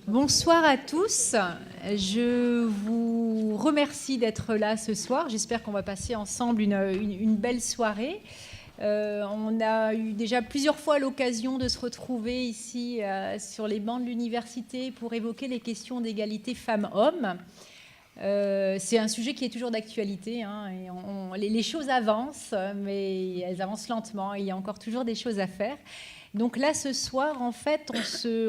Bonsoir à tous. Je vous remercie d'être là ce soir. J'espère qu'on va passer ensemble une belle soirée. On a eu déjà plusieurs fois l'occasion de se retrouver ici sur les bancs de l'université pour évoquer les questions d'égalité femmes-hommes. C'est un sujet qui est toujours d'actualité, hein, et les choses avancent, mais elles avancent lentement. Il y a encore toujours des choses à faire. Donc là, ce soir, en fait,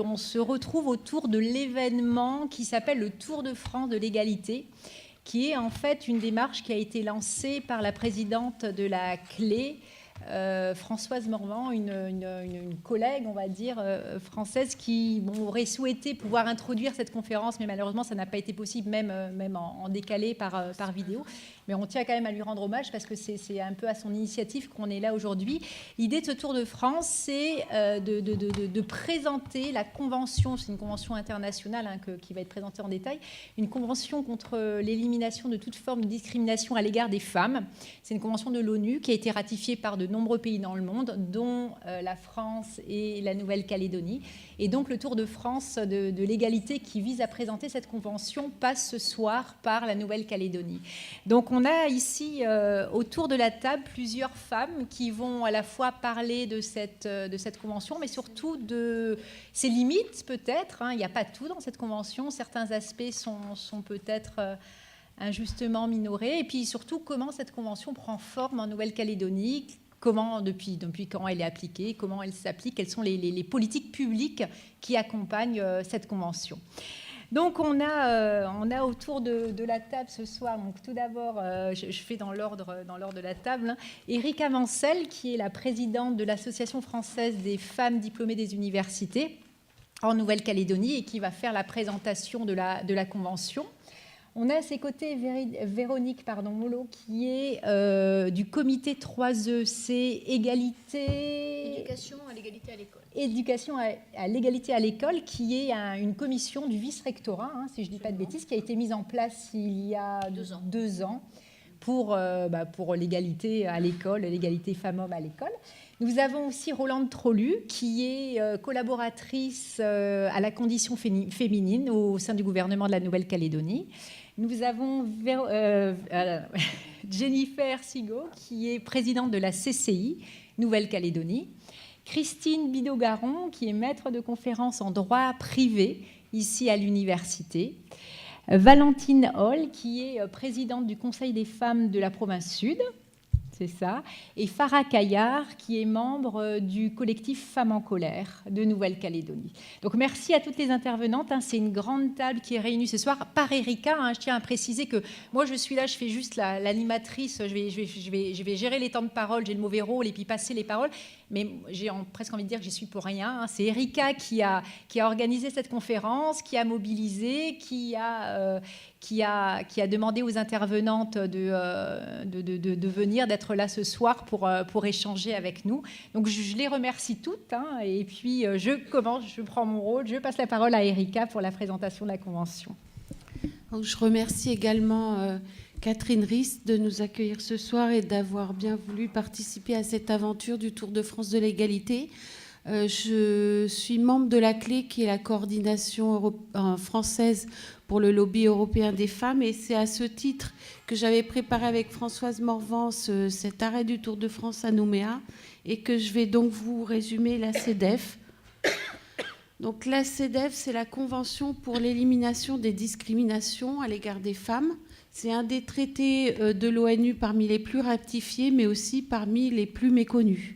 on se retrouve autour de l'événement qui s'appelle le Tour de France de l'égalité, qui est en fait une démarche qui a été lancée par la présidente de la CLE, Françoise Morvan, une collègue, on va dire, française qui aurait souhaité pouvoir introduire cette conférence, mais malheureusement, ça n'a pas été possible, même en décalé par vidéo. Mais on tient quand même à lui rendre hommage parce que c'est un peu à son initiative qu'on est là aujourd'hui. L'idée de ce Tour de France, c'est de présenter la convention, c'est une convention internationale qui va être présentée en détail, une convention contre l'élimination de toute forme de discrimination à l'égard des femmes. C'est une convention de l'ONU qui a été ratifiée par de nombreux pays dans le monde, dont la France et la Nouvelle-Calédonie. Et donc le Tour de France de l'égalité qui vise à présenter cette convention passe ce soir par la Nouvelle-Calédonie. Donc on a ici autour de la table plusieurs femmes qui vont à la fois parler de cette convention, mais surtout de ses limites peut-être, hein. Il n'y a pas tout dans cette convention, certains aspects sont peut-être injustement minorés, et puis surtout comment cette convention prend forme en Nouvelle-Calédonie, comment, depuis quand elle est appliquée, comment elle s'applique, quelles sont les politiques publiques qui accompagnent cette convention. Donc on a autour de la table ce soir, donc tout d'abord, je fais dans l'ordre de la table, hein, Erika Mancel, qui est la présidente de l'Association française des femmes diplômées des universités en Nouvelle-Calédonie et qui va faire la présentation de la convention. On a à ses côtés Véronique Molot, qui est du comité 3E, c'est Éducation à l'égalité à l'école. Éducation à l'égalité à l'école, qui est une commission du vice-rectorat, hein, si je ne dis pas de bêtises, qui a été mise en place il y a 2 ans pour l'égalité à l'école, l'égalité femmes-hommes à l'école. Nous avons aussi Rolande Trolu, qui est collaboratrice à la condition féminine au sein du gouvernement de la Nouvelle-Calédonie. Nous avons Jennifer Sigaud, qui est présidente de la CCI Nouvelle-Calédonie. Christine Bidault-Garon, qui est maître de conférences en droit privé ici à l'université. Valentine Hall, qui est présidente du Conseil des femmes de la province Sud. C'est ça. Et Farah Kayar, qui est membre du collectif Femmes en colère de Nouvelle-Calédonie. Donc merci à toutes les intervenantes. C'est une grande table qui est réunie ce soir par Erika. Je tiens à préciser que moi je suis là, je fais juste l'animatrice. Je vais gérer les temps de parole. J'ai le mauvais rôle et puis passer les paroles. Mais j'ai presque envie de dire que j'y suis pour rien. C'est Erika qui a organisé cette conférence, qui a mobilisé, qui a demandé aux intervenantes de venir, d'être là ce soir pour échanger avec nous. Donc je les remercie toutes, et puis je prends mon rôle, je passe la parole à Erika pour la présentation de la convention. Donc, je remercie également Catherine Ries de nous accueillir ce soir et d'avoir bien voulu participer à cette aventure du Tour de France de l'égalité. Je suis membre de la CLE, qui est la coordination française pour le lobby européen des femmes, et c'est à ce titre que j'avais préparé avec Françoise Morvan cet arrêt du Tour de France à Nouméa, et que je vais donc vous résumer la CEDEF. Donc la CEDEF, c'est la Convention pour l'élimination des discriminations à l'égard des femmes. C'est un des traités de l'ONU parmi les plus ratifiés, mais aussi parmi les plus méconnus.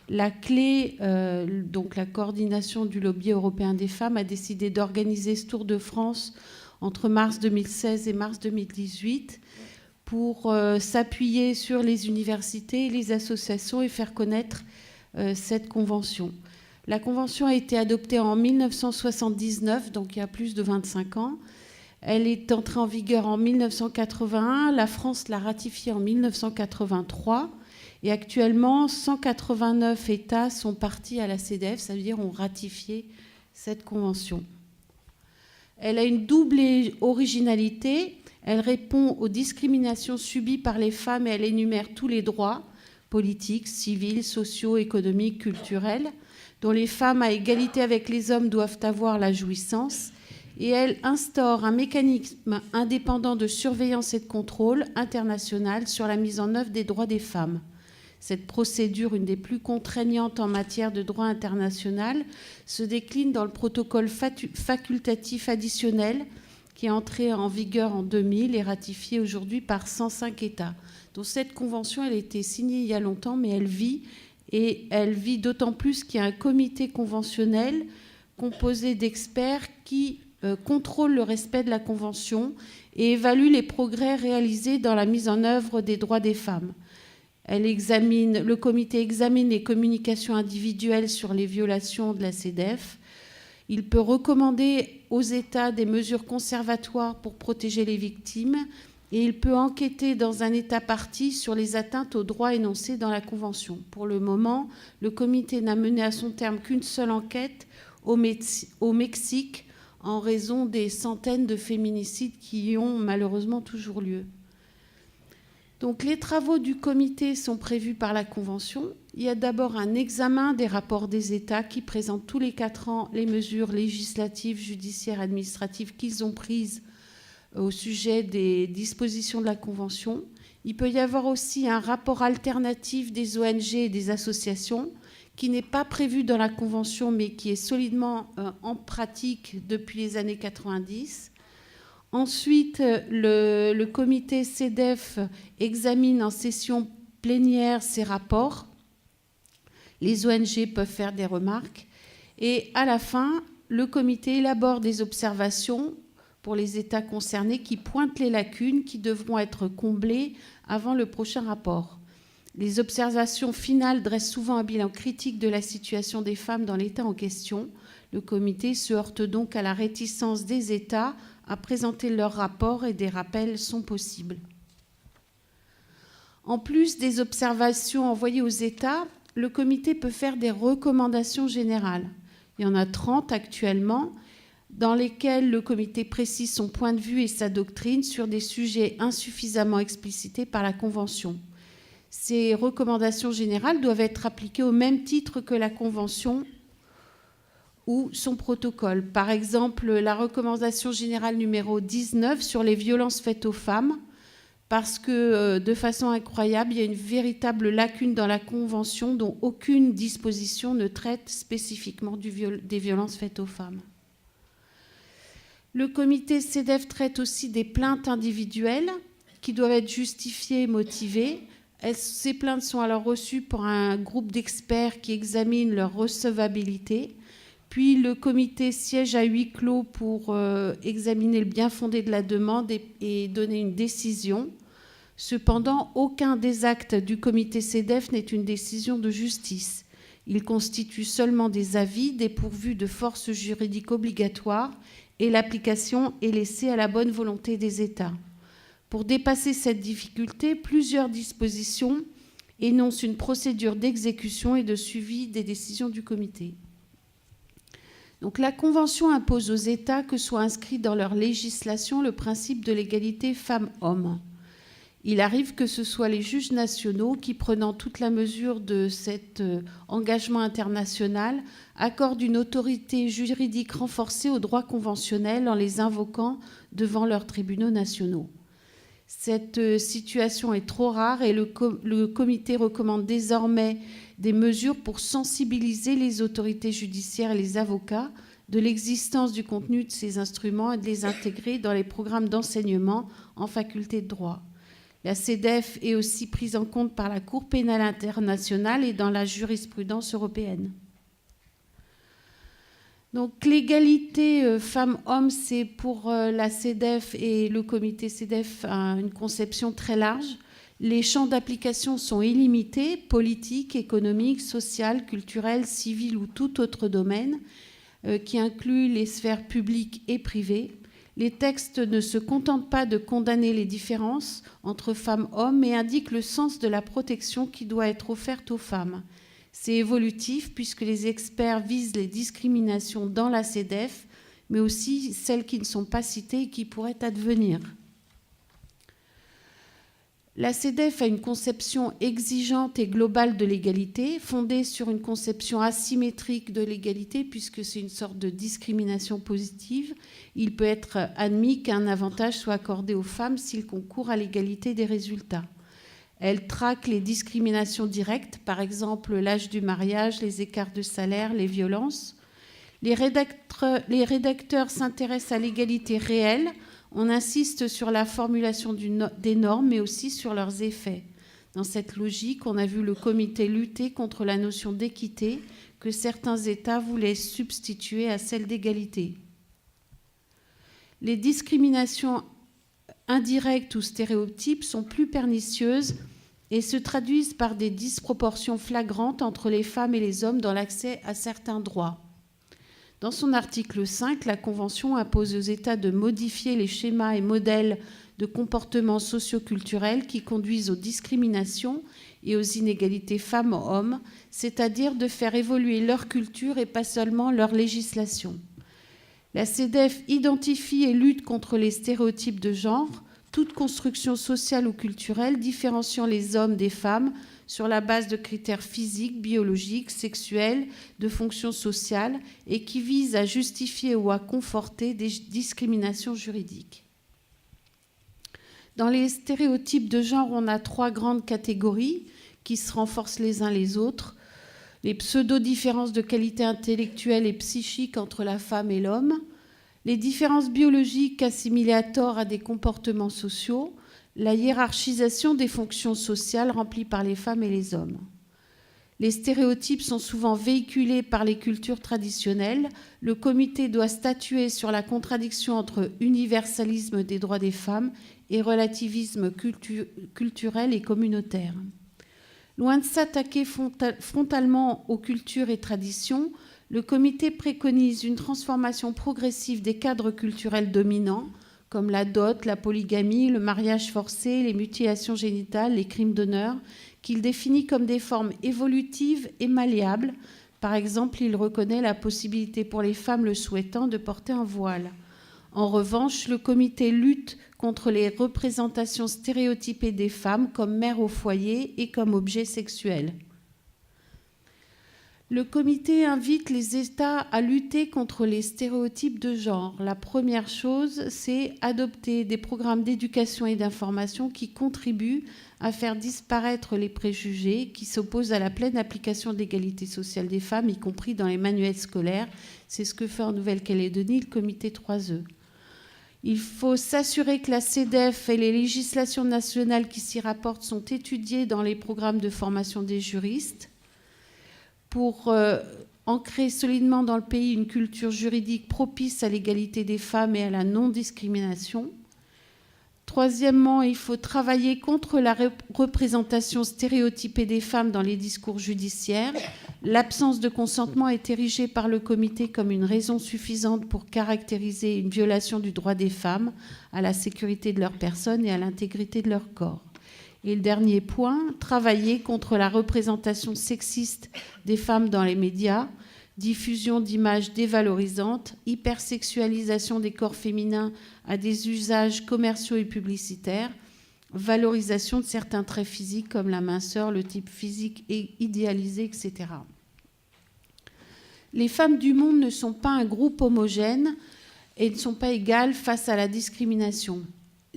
La CLE, donc la coordination du lobby européen des femmes, a décidé d'organiser ce Tour de France entre mars 2016 et mars 2018 pour s'appuyer sur les universités et les associations et faire connaître cette convention. La convention a été adoptée en 1979, donc il y a plus de 25 ans. Elle est entrée en vigueur en 1981. La France l'a ratifiée en 1983. Et actuellement, 189 États sont partis à la CEDEF, ça veut dire ont ratifié cette convention. Elle a une double originalité. Elle répond aux discriminations subies par les femmes et elle énumère tous les droits politiques, civils, sociaux, économiques, culturels dont les femmes à égalité avec les hommes doivent avoir la jouissance, et elle instaure un mécanisme indépendant de surveillance et de contrôle international sur la mise en œuvre des droits des femmes. Cette procédure, une des plus contraignantes en matière de droit international, se décline dans le protocole facultatif additionnel qui est entré en vigueur en 2000 et ratifié aujourd'hui par 105 États. Donc cette convention, elle a été signée il y a longtemps, mais elle vit, et elle vit d'autant plus qu'il y a un comité conventionnel composé d'experts qui contrôle le respect de la Convention et évalue les progrès réalisés dans la mise en œuvre des droits des femmes. Le comité examine les communications individuelles sur les violations de la CEDEF. Il peut recommander aux États des mesures conservatoires pour protéger les victimes et il peut enquêter dans un État partie sur les atteintes aux droits énoncés dans la Convention. Pour le moment, le comité n'a mené à son terme qu'une seule enquête au Mexique, en raison des centaines de féminicides qui y ont malheureusement toujours lieu. Donc les travaux du comité sont prévus par la Convention. Il y a d'abord un examen des rapports des États qui présentent tous les 4 ans les mesures législatives, judiciaires, administratives qu'ils ont prises au sujet des dispositions de la Convention. Il peut y avoir aussi un rapport alternatif des ONG et des associations qui n'est pas prévu dans la Convention, mais qui est solidement en pratique depuis les années 90. Ensuite, le comité CEDEF examine en session plénière ces rapports. Les ONG peuvent faire des remarques. Et à la fin, le comité élabore des observations pour les États concernés qui pointent les lacunes qui devront être comblées avant le prochain rapport. Les observations finales dressent souvent un bilan critique de la situation des femmes dans l'État en question. Le comité se heurte donc à la réticence des États à présenter leurs rapports et des rappels sont possibles. En plus des observations envoyées aux États, le comité peut faire des recommandations générales. Il y en a 30 actuellement, dans lesquelles le comité précise son point de vue et sa doctrine sur des sujets insuffisamment explicités par la Convention. Ces recommandations générales doivent être appliquées au même titre que la Convention ou son protocole. Par exemple, la recommandation générale numéro 19 sur les violences faites aux femmes, parce que, de façon incroyable, il y a une véritable lacune dans la Convention dont aucune disposition ne traite spécifiquement des violences faites aux femmes. Le comité CEDEF traite aussi des plaintes individuelles qui doivent être justifiées et motivées. Ces plaintes sont alors reçues par un groupe d'experts qui examine leur recevabilité. Puis le comité siège à huis clos pour examiner le bien-fondé de la demande et donner une décision. Cependant, aucun des actes du comité CEDEF n'est une décision de justice. Il constitue seulement des avis dépourvus de force juridique obligatoire et l'application est laissée à la bonne volonté des États. Pour dépasser cette difficulté, plusieurs dispositions énoncent une procédure d'exécution et de suivi des décisions du comité. Donc, la Convention impose aux États que soit inscrit dans leur législation le principe de l'égalité femmes-hommes. Il arrive que ce soit les juges nationaux qui, prenant toute la mesure de cet engagement international, accordent une autorité juridique renforcée aux droits conventionnels en les invoquant devant leurs tribunaux nationaux. Cette situation est trop rare et le comité recommande désormais des mesures pour sensibiliser les autorités judiciaires et les avocats de l'existence du contenu de ces instruments et de les intégrer dans les programmes d'enseignement en faculté de droit. La CEDEF est aussi prise en compte par la Cour pénale internationale et dans la jurisprudence européenne. Donc l'égalité femmes-hommes, c'est pour la CEDEF et le comité CEDEF une conception très large. Les champs d'application sont illimités, politiques, économiques, sociales, culturelles, civils ou tout autre domaine, qui inclut les sphères publiques et privées. Les textes ne se contentent pas de condamner les différences entre femmes et hommes, mais indiquent le sens de la protection qui doit être offerte aux femmes. C'est évolutif puisque les experts visent les discriminations dans la CEDEF, mais aussi celles qui ne sont pas citées et qui pourraient advenir. La CEDEF a une conception exigeante et globale de l'égalité, fondée sur une conception asymétrique de l'égalité, puisque c'est une sorte de discrimination positive. Il peut être admis qu'un avantage soit accordé aux femmes s'il concourt à l'égalité des résultats. Elle traque les discriminations directes, par exemple l'âge du mariage, les écarts de salaire, les violences. Les rédacteurs s'intéressent à l'égalité réelle. On insiste sur la formulation des normes, mais aussi sur leurs effets. Dans cette logique, on a vu le comité lutter contre la notion d'équité que certains États voulaient substituer à celle d'égalité. Les discriminations indirectes ou stéréotypes sont plus pernicieuses et se traduisent par des disproportions flagrantes entre les femmes et les hommes dans l'accès à certains droits. Dans son article 5, la Convention impose aux États de modifier les schémas et modèles de comportements socioculturels qui conduisent aux discriminations et aux inégalités femmes-hommes, c'est-à-dire de faire évoluer leur culture et pas seulement leur législation. La CEDEF identifie et lutte contre les stéréotypes de genre, toute construction sociale ou culturelle différenciant les hommes des femmes sur la base de critères physiques, biologiques, sexuels, de fonctions sociales, et qui vise à justifier ou à conforter des discriminations juridiques. Dans les stéréotypes de genre, on a 3 grandes catégories qui se renforcent les uns les autres. Les pseudo-différences de qualité intellectuelle et psychique entre la femme et l'homme, les différences biologiques assimilées à tort à des comportements sociaux, la hiérarchisation des fonctions sociales remplies par les femmes et les hommes. Les stéréotypes sont souvent véhiculés par les cultures traditionnelles. Le comité doit statuer sur la contradiction entre universalisme des droits des femmes et relativisme culturel et communautaire. Loin de s'attaquer frontalement aux cultures et traditions, le comité préconise une transformation progressive des cadres culturels dominants, comme la dot, la polygamie, le mariage forcé, les mutilations génitales, les crimes d'honneur, qu'il définit comme des formes évolutives et malléables. Par exemple, il reconnaît la possibilité pour les femmes le souhaitant de porter un voile. En revanche, le comité lutte contre les représentations stéréotypées des femmes comme mères au foyer et comme objets sexuels. Le comité invite les États à lutter contre les stéréotypes de genre. La première chose, c'est adopter des programmes d'éducation et d'information qui contribuent à faire disparaître les préjugés qui s'opposent à la pleine application de l'égalité sociale des femmes, y compris dans les manuels scolaires. C'est ce que fait en Nouvelle-Calédonie le comité 3E. Il faut s'assurer que la CEDEF et les législations nationales qui s'y rapportent sont étudiées dans les programmes de formation des juristes pour ancrer solidement dans le pays une culture juridique propice à l'égalité des femmes et à la non-discrimination. Troisièmement, il faut travailler contre la représentation stéréotypée des femmes dans les discours judiciaires. L'absence de consentement est érigée par le comité comme une raison suffisante pour caractériser une violation du droit des femmes à la sécurité de leur personne et à l'intégrité de leur corps. Et le dernier point, travailler contre la représentation sexiste des femmes dans les médias, diffusion d'images dévalorisantes, hypersexualisation des corps féminins à des usages commerciaux et publicitaires, valorisation de certains traits physiques comme la minceur, le type physique idéalisé, etc. Les femmes du monde ne sont pas un groupe homogène et ne sont pas égales face à la discrimination.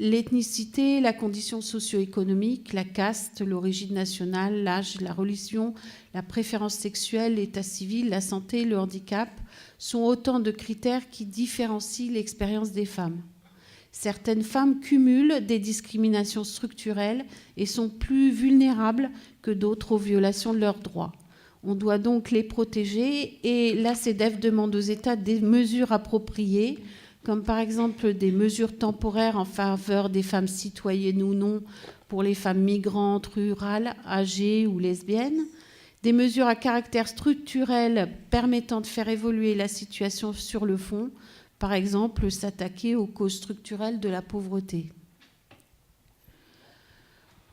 L'ethnicité, la condition socio-économique, la caste, l'origine nationale, l'âge, la religion, la préférence sexuelle, l'état civil, la santé, le handicap sont autant de critères qui différencient l'expérience des femmes. Certaines femmes cumulent des discriminations structurelles et sont plus vulnérables que d'autres aux violations de leurs droits. On doit donc les protéger et la CEDEF demande aux États des mesures appropriées, comme par exemple des mesures temporaires en faveur des femmes citoyennes ou non pour les femmes migrantes, rurales, âgées ou lesbiennes, des mesures à caractère structurel permettant de faire évoluer la situation sur le fond, par exemple s'attaquer aux causes structurelles de la pauvreté.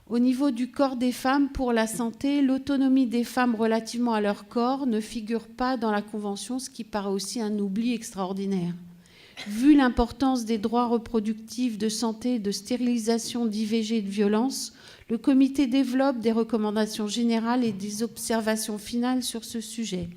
Au niveau du corps des femmes, pour la santé, l'autonomie des femmes relativement à leur corps ne figure pas dans la Convention, ce qui paraît aussi un oubli extraordinaire. Vu l'importance des droits reproductifs, de santé, de stérilisation, d'IVG et de violence, le comité développe des recommandations générales et des observations finales sur ce sujet.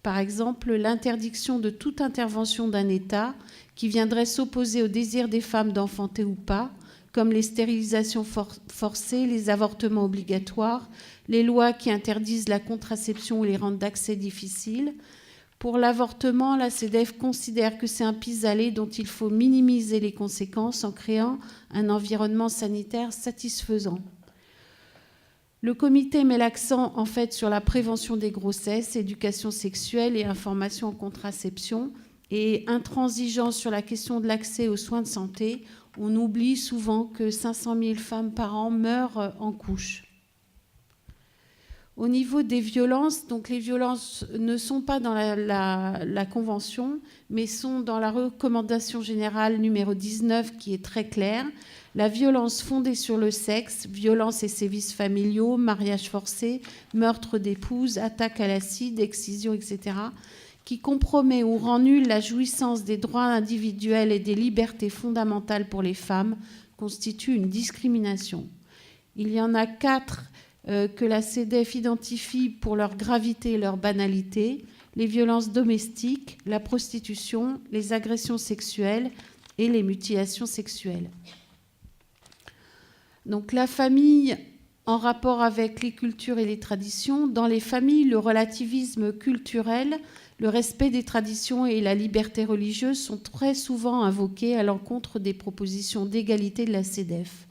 Par exemple, l'interdiction de toute intervention d'un État qui viendrait s'opposer au désir des femmes d'enfanter ou pas, comme les stérilisations forcées, les avortements obligatoires, les lois qui interdisent la contraception ou les rendent d'accès difficile. Pour l'avortement, la CEDEF considère que c'est un pis-aller dont il faut minimiser les conséquences en créant un environnement sanitaire satisfaisant. Le comité met l'accent en fait sur la prévention des grossesses, éducation sexuelle et information en contraception, et intransigeant sur la question de l'accès aux soins de santé. On oublie souvent que 500 000 femmes par an meurent en couche. Au niveau des violences, donc les violences ne sont pas dans la Convention, mais sont dans la recommandation générale numéro 19 qui est très claire. La violence fondée sur le sexe, violences et sévices familiaux, mariage forcé, meurtre d'épouse, attaque à l'acide, excision, etc., qui compromet ou rend nulle la jouissance des droits individuels et des libertés fondamentales pour les femmes, constitue une discrimination. Il y en a 4 que la CEDEF identifie pour leur gravité et leur banalité: les violences domestiques, la prostitution, les agressions sexuelles et les mutilations sexuelles. Donc la famille en rapport avec les cultures et les traditions. Dans les familles, le relativisme culturel, le respect des traditions et la liberté religieuse sont très souvent invoqués à l'encontre des propositions d'égalité de la CEDEF.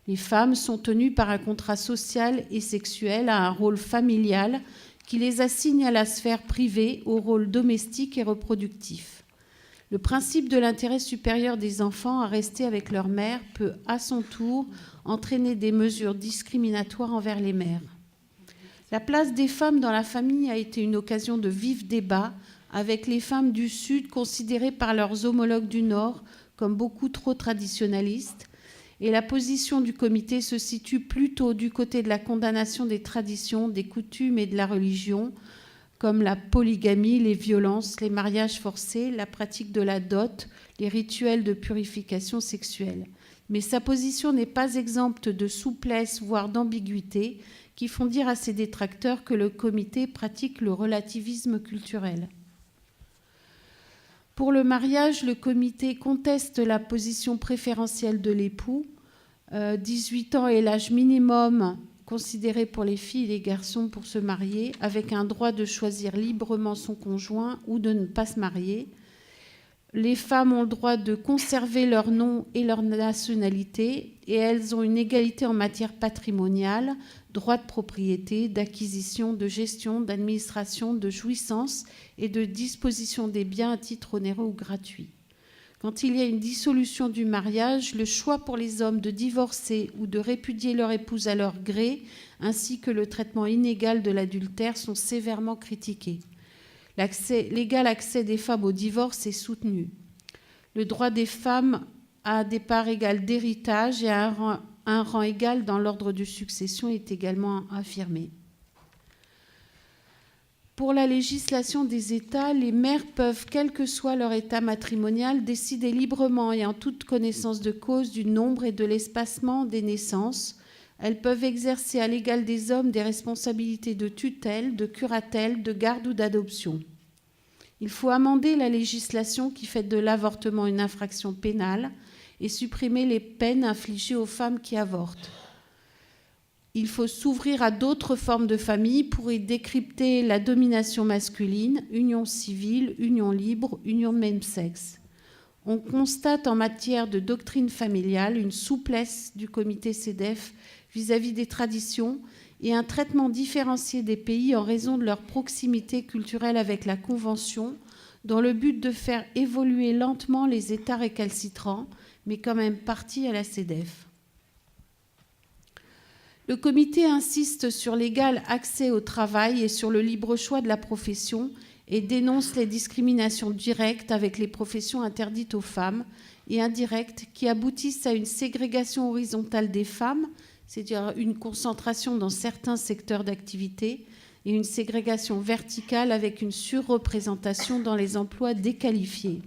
Les femmes sont tenues par un contrat social et sexuel à un rôle familial qui les assigne à la sphère privée, au rôle domestique et reproductif. Le principe de l'intérêt supérieur des enfants à rester avec leur mère peut, à son tour, entraîner des mesures discriminatoires envers les mères. La place des femmes dans la famille a été une occasion de vifs débats, avec les femmes du Sud considérées par leurs homologues du Nord comme beaucoup trop traditionnalistes, et la position du comité se situe plutôt du côté de la condamnation des traditions, des coutumes et de la religion, comme la polygamie, les violences, les mariages forcés, la pratique de la dot, les rituels de purification sexuelle. Mais sa position n'est pas exempte de souplesse, voire d'ambiguïté, qui font dire à ses détracteurs que le comité pratique le relativisme culturel. Pour le mariage, le comité conteste la position préférentielle de l'époux. 18 ans est l'âge minimum considéré pour les filles et les garçons pour se marier, avec un droit de choisir librement son conjoint ou de ne pas se marier. Les femmes ont le droit de conserver leur nom et leur nationalité, et elles ont une égalité en matière patrimoniale, droit de propriété, d'acquisition, de gestion, d'administration, de jouissance et de disposition des biens à titre onéreux ou gratuit. Quand il y a une dissolution du mariage, le choix pour les hommes de divorcer ou de répudier leur épouse à leur gré, ainsi que le traitement inégal de l'adultère, sont sévèrement critiqués. L'égal accès des femmes au divorce est soutenu. Le droit des femmes à des parts égales d'héritage et à un rang égal dans l'ordre de succession est également affirmé. Pour la législation des États, les mères peuvent, quel que soit leur état matrimonial, décider librement et en toute connaissance de cause du nombre et de l'espacement des naissances. Elles peuvent exercer à l'égal des hommes des responsabilités de tutelle, de curatelle, de garde ou d'adoption. Il faut amender la législation qui fait de l'avortement une infraction pénale et supprimer les peines infligées aux femmes qui avortent. Il faut s'ouvrir à d'autres formes de famille pour y décrypter la domination masculine, union civile, union libre, union de même sexe. On constate en matière de doctrine familiale une souplesse du comité CEDEF vis-à-vis des traditions et un traitement différencié des pays en raison de leur proximité culturelle avec la Convention, dans le but de faire évoluer lentement les États récalcitrants, mais quand même partis à la CEDEF. Le comité insiste sur l'égal accès au travail et sur le libre choix de la profession et dénonce les discriminations directes avec les professions interdites aux femmes et indirectes qui aboutissent à une ségrégation horizontale des femmes, c'est-à-dire une concentration dans certains secteurs d'activité, et une ségrégation verticale avec une surreprésentation dans les emplois déqualifiés.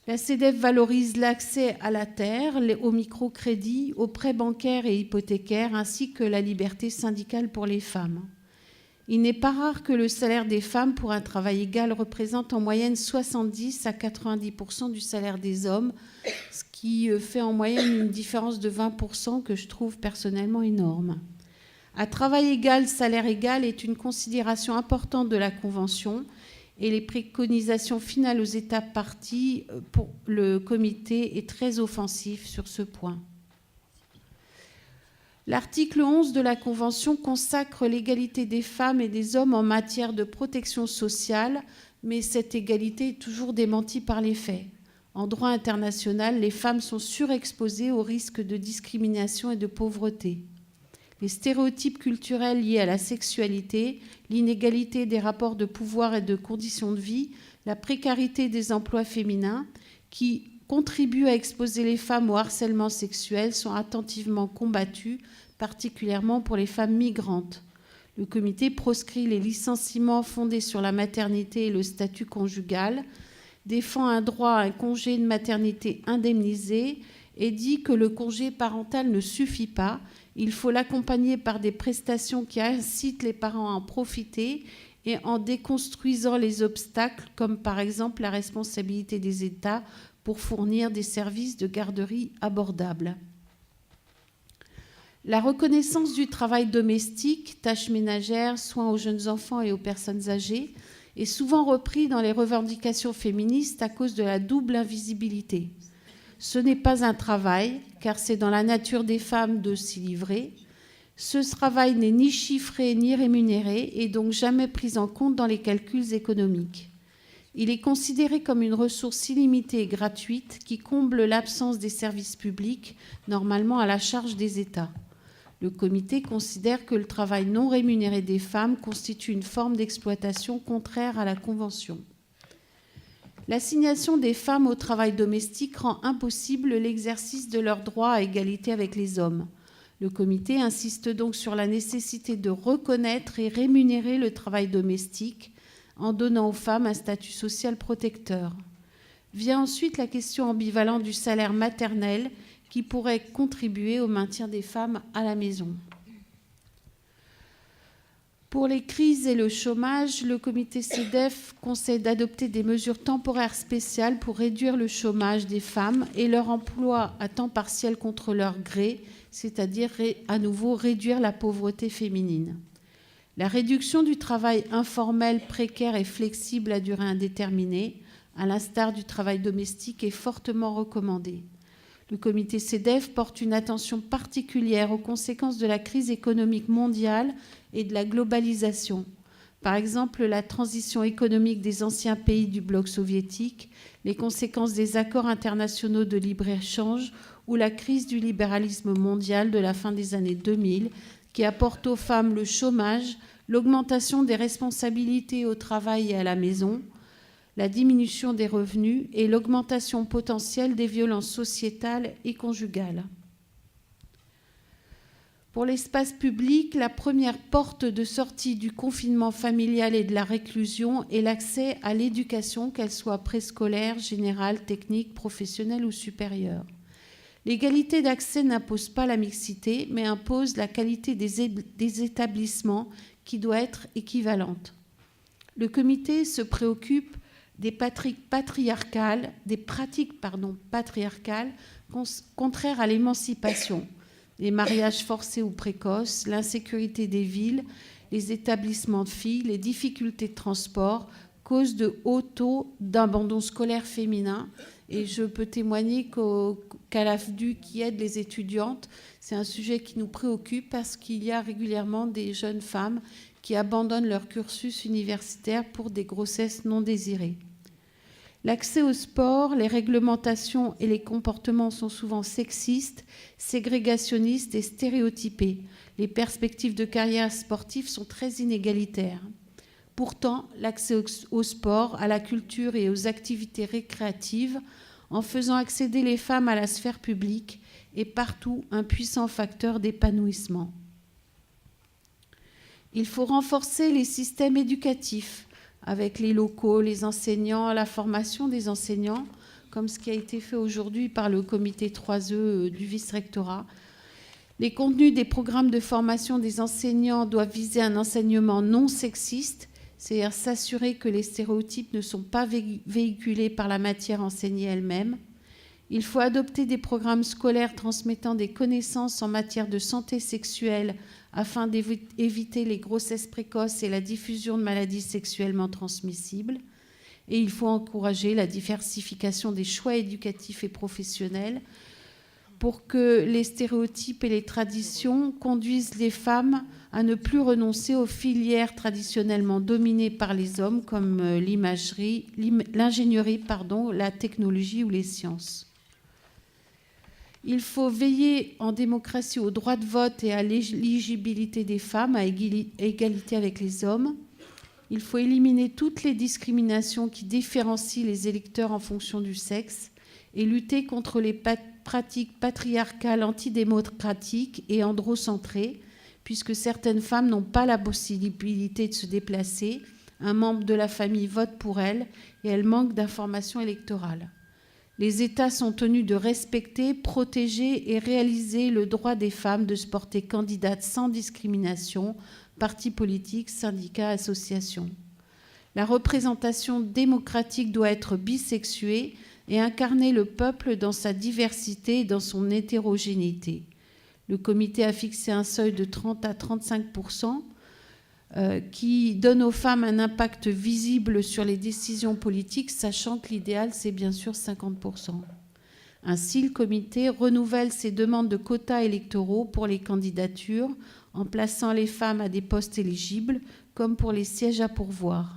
La CEDEF valorise l'accès à la terre, au microcrédit, aux prêts bancaires et hypothécaires, ainsi que la liberté syndicale pour les femmes. Il n'est pas rare que le salaire des femmes pour un travail égal représente en moyenne 70 à 90% du salaire des hommes, ce qui fait en moyenne une différence de 20% que je trouve personnellement énorme. À travail égal, salaire égal est une considération importante de la Convention et les préconisations finales aux États parties pour le comité est très offensif sur ce point. L'article 11 de la Convention consacre l'égalité des femmes et des hommes en matière de protection sociale, mais cette égalité est toujours démentie par les faits. En droit international, les femmes sont surexposées aux risques de discrimination et de pauvreté. Les stéréotypes culturels liés à la sexualité, l'inégalité des rapports de pouvoir et de conditions de vie, la précarité des emplois féminins, qui contribuent à exposer les femmes au harcèlement sexuel, sont attentivement combattus, particulièrement pour les femmes migrantes. Le comité proscrit les licenciements fondés sur la maternité et le statut conjugal, défend un droit à un congé de maternité indemnisé et dit que le congé parental ne suffit pas. Il faut l'accompagner par des prestations qui incitent les parents à en profiter et en déconstruisant les obstacles, comme par exemple la responsabilité des États pour fournir des services de garderie abordables. La reconnaissance du travail domestique, tâches ménagères, soins aux jeunes enfants et aux personnes âgées, est souvent repris dans les revendications féministes à cause de la double invisibilité. Ce n'est pas un travail, car c'est dans la nature des femmes de s'y livrer. Ce travail n'est ni chiffré ni rémunéré et donc jamais pris en compte dans les calculs économiques. Il est considéré comme une ressource illimitée et gratuite qui comble l'absence des services publics, normalement à la charge des États. Le comité considère que le travail non rémunéré des femmes constitue une forme d'exploitation contraire à la Convention. L'assignation des femmes au travail domestique rend impossible l'exercice de leur droit à égalité avec les hommes. Le comité insiste donc sur la nécessité de reconnaître et rémunérer le travail domestique en donnant aux femmes un statut social protecteur. Vient ensuite la question ambivalente du salaire maternel qui pourrait contribuer au maintien des femmes à la maison. Pour les crises et le chômage, le comité CEDEF conseille d'adopter des mesures temporaires spéciales pour réduire le chômage des femmes et leur emploi à temps partiel contre leur gré, c'est-à-dire à nouveau réduire la pauvreté féminine. La réduction du travail informel, précaire et flexible à durée indéterminée, à l'instar du travail domestique, est fortement recommandée. Le comité CEDEF porte une attention particulière aux conséquences de la crise économique mondiale et de la globalisation. Par exemple, la transition économique des anciens pays du bloc soviétique, les conséquences des accords internationaux de libre-échange ou la crise du libéralisme mondial de la fin des années 2000, qui apporte aux femmes le chômage, l'augmentation des responsabilités au travail et à la maison, la diminution des revenus et l'augmentation potentielle des violences sociétales et conjugales. Pour l'espace public, la première porte de sortie du confinement familial et de la réclusion est l'accès à l'éducation, qu'elle soit préscolaire, générale, technique, professionnelle ou supérieure. L'égalité d'accès n'impose pas la mixité, mais impose la qualité des établissements qui doit être équivalente. Le comité se préoccupe des pratiques patriarcales contraires à l'émancipation, les mariages forcés ou précoces, l'insécurité des villes, les établissements de filles, les difficultés de transport, cause de hauts taux d'abandon scolaire féminin. Et je peux témoigner qu'à l'AFDU, qui aide les étudiantes, c'est un sujet qui nous préoccupe parce qu'il y a régulièrement des jeunes femmes qui abandonnent leur cursus universitaire pour des grossesses non désirées. L'accès au sport, les réglementations et les comportements sont souvent sexistes, ségrégationnistes et stéréotypés. Les perspectives de carrière sportive sont très inégalitaires. Pourtant, l'accès au sport, à la culture et aux activités récréatives, en faisant accéder les femmes à la sphère publique, est partout un puissant facteur d'épanouissement. Il faut renforcer les systèmes éducatifs avec les locaux, les enseignants, la formation des enseignants, comme ce qui a été fait aujourd'hui par le comité 3E du vice-rectorat. Les contenus des programmes de formation des enseignants doivent viser un enseignement non sexiste, c'est-à-dire s'assurer que les stéréotypes ne sont pas véhiculés par la matière enseignée elle-même. Il faut adopter des programmes scolaires transmettant des connaissances en matière de santé sexuelle afin d'éviter les grossesses précoces et la diffusion de maladies sexuellement transmissibles. Et il faut encourager la diversification des choix éducatifs et professionnels pour que les stéréotypes et les traditions conduisent les femmes à ne plus renoncer aux filières traditionnellement dominées par les hommes comme l'ingénierie, la technologie ou les sciences. Il faut veiller en démocratie au droit de vote et à l'éligibilité des femmes à égalité avec les hommes. Il faut éliminer toutes les discriminations qui différencient les électeurs en fonction du sexe et lutter contre les pratiques patriarcales antidémocratiques et androcentrées, puisque certaines femmes n'ont pas la possibilité de se déplacer, un membre de la famille vote pour elles et elles manquent d'informations électorales. Les États sont tenus de respecter, protéger et réaliser le droit des femmes de se porter candidates sans discrimination, partis politiques, syndicats, associations. La représentation démocratique doit être bisexuée et incarner le peuple dans sa diversité et dans son hétérogénéité. Le comité a fixé un seuil de 30 à 35% qui donne aux femmes un impact visible sur les décisions politiques, sachant que l'idéal, c'est bien sûr 50%. Ainsi, le comité renouvelle ses demandes de quotas électoraux pour les candidatures en plaçant les femmes à des postes éligibles, comme pour les sièges à pourvoir.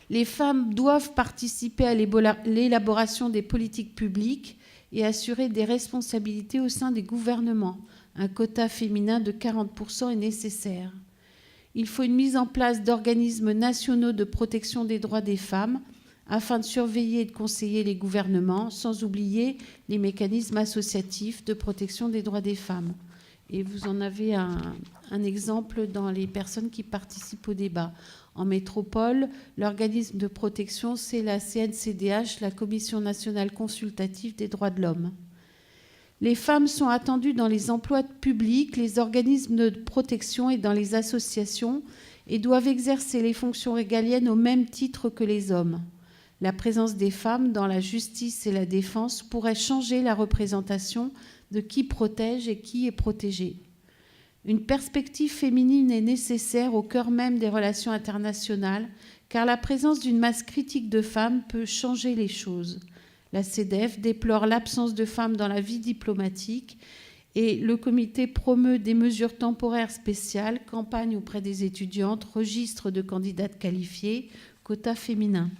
Les femmes doivent participer à l'élaboration des politiques publiques et assurer des responsabilités au sein des gouvernements. Un quota féminin de 40% est nécessaire. Il faut une mise en place d'organismes nationaux de protection des droits des femmes afin de surveiller et de conseiller les gouvernements, sans oublier les mécanismes associatifs de protection des droits des femmes. Et vous en avez un exemple dans les personnes qui participent au débat. En métropole, l'organisme de protection, c'est la CNCDH, la Commission nationale consultative des droits de l'homme. Les femmes sont attendues dans les emplois publics, les organismes de protection et dans les associations et doivent exercer les fonctions régaliennes au même titre que les hommes. La présence des femmes dans la justice et la défense pourrait changer la représentation de qui protège et qui est protégé. Une perspective féminine est nécessaire au cœur même des relations internationales, car la présence d'une masse critique de femmes peut changer les choses. La CEDEF déplore l'absence de femmes dans la vie diplomatique et le comité promeut des mesures temporaires spéciales, campagne auprès des étudiantes, registre de candidates qualifiées, quotas féminins.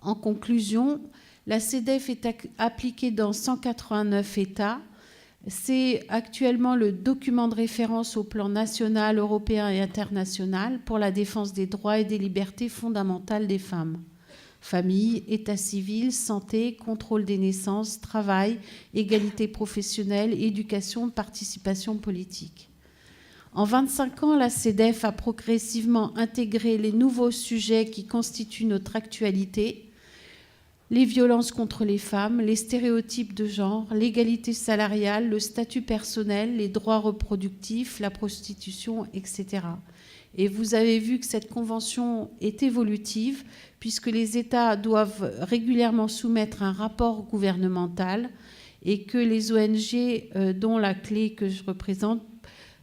En conclusion, la CEDEF est appliquée dans 189 États. C'est actuellement le document de référence au plan national, européen et international pour la défense des droits et des libertés fondamentales des femmes. Famille, état civil, santé, contrôle des naissances, travail, égalité professionnelle, éducation, participation politique. En 25 ans, la CEDEF a progressivement intégré les nouveaux sujets qui constituent notre actualité: les violences contre les femmes, les stéréotypes de genre, l'égalité salariale, le statut personnel, les droits reproductifs, la prostitution, etc. Et vous avez vu que cette convention est évolutive, puisque les États doivent régulièrement soumettre un rapport gouvernemental et que les ONG, dont la clé que je représente,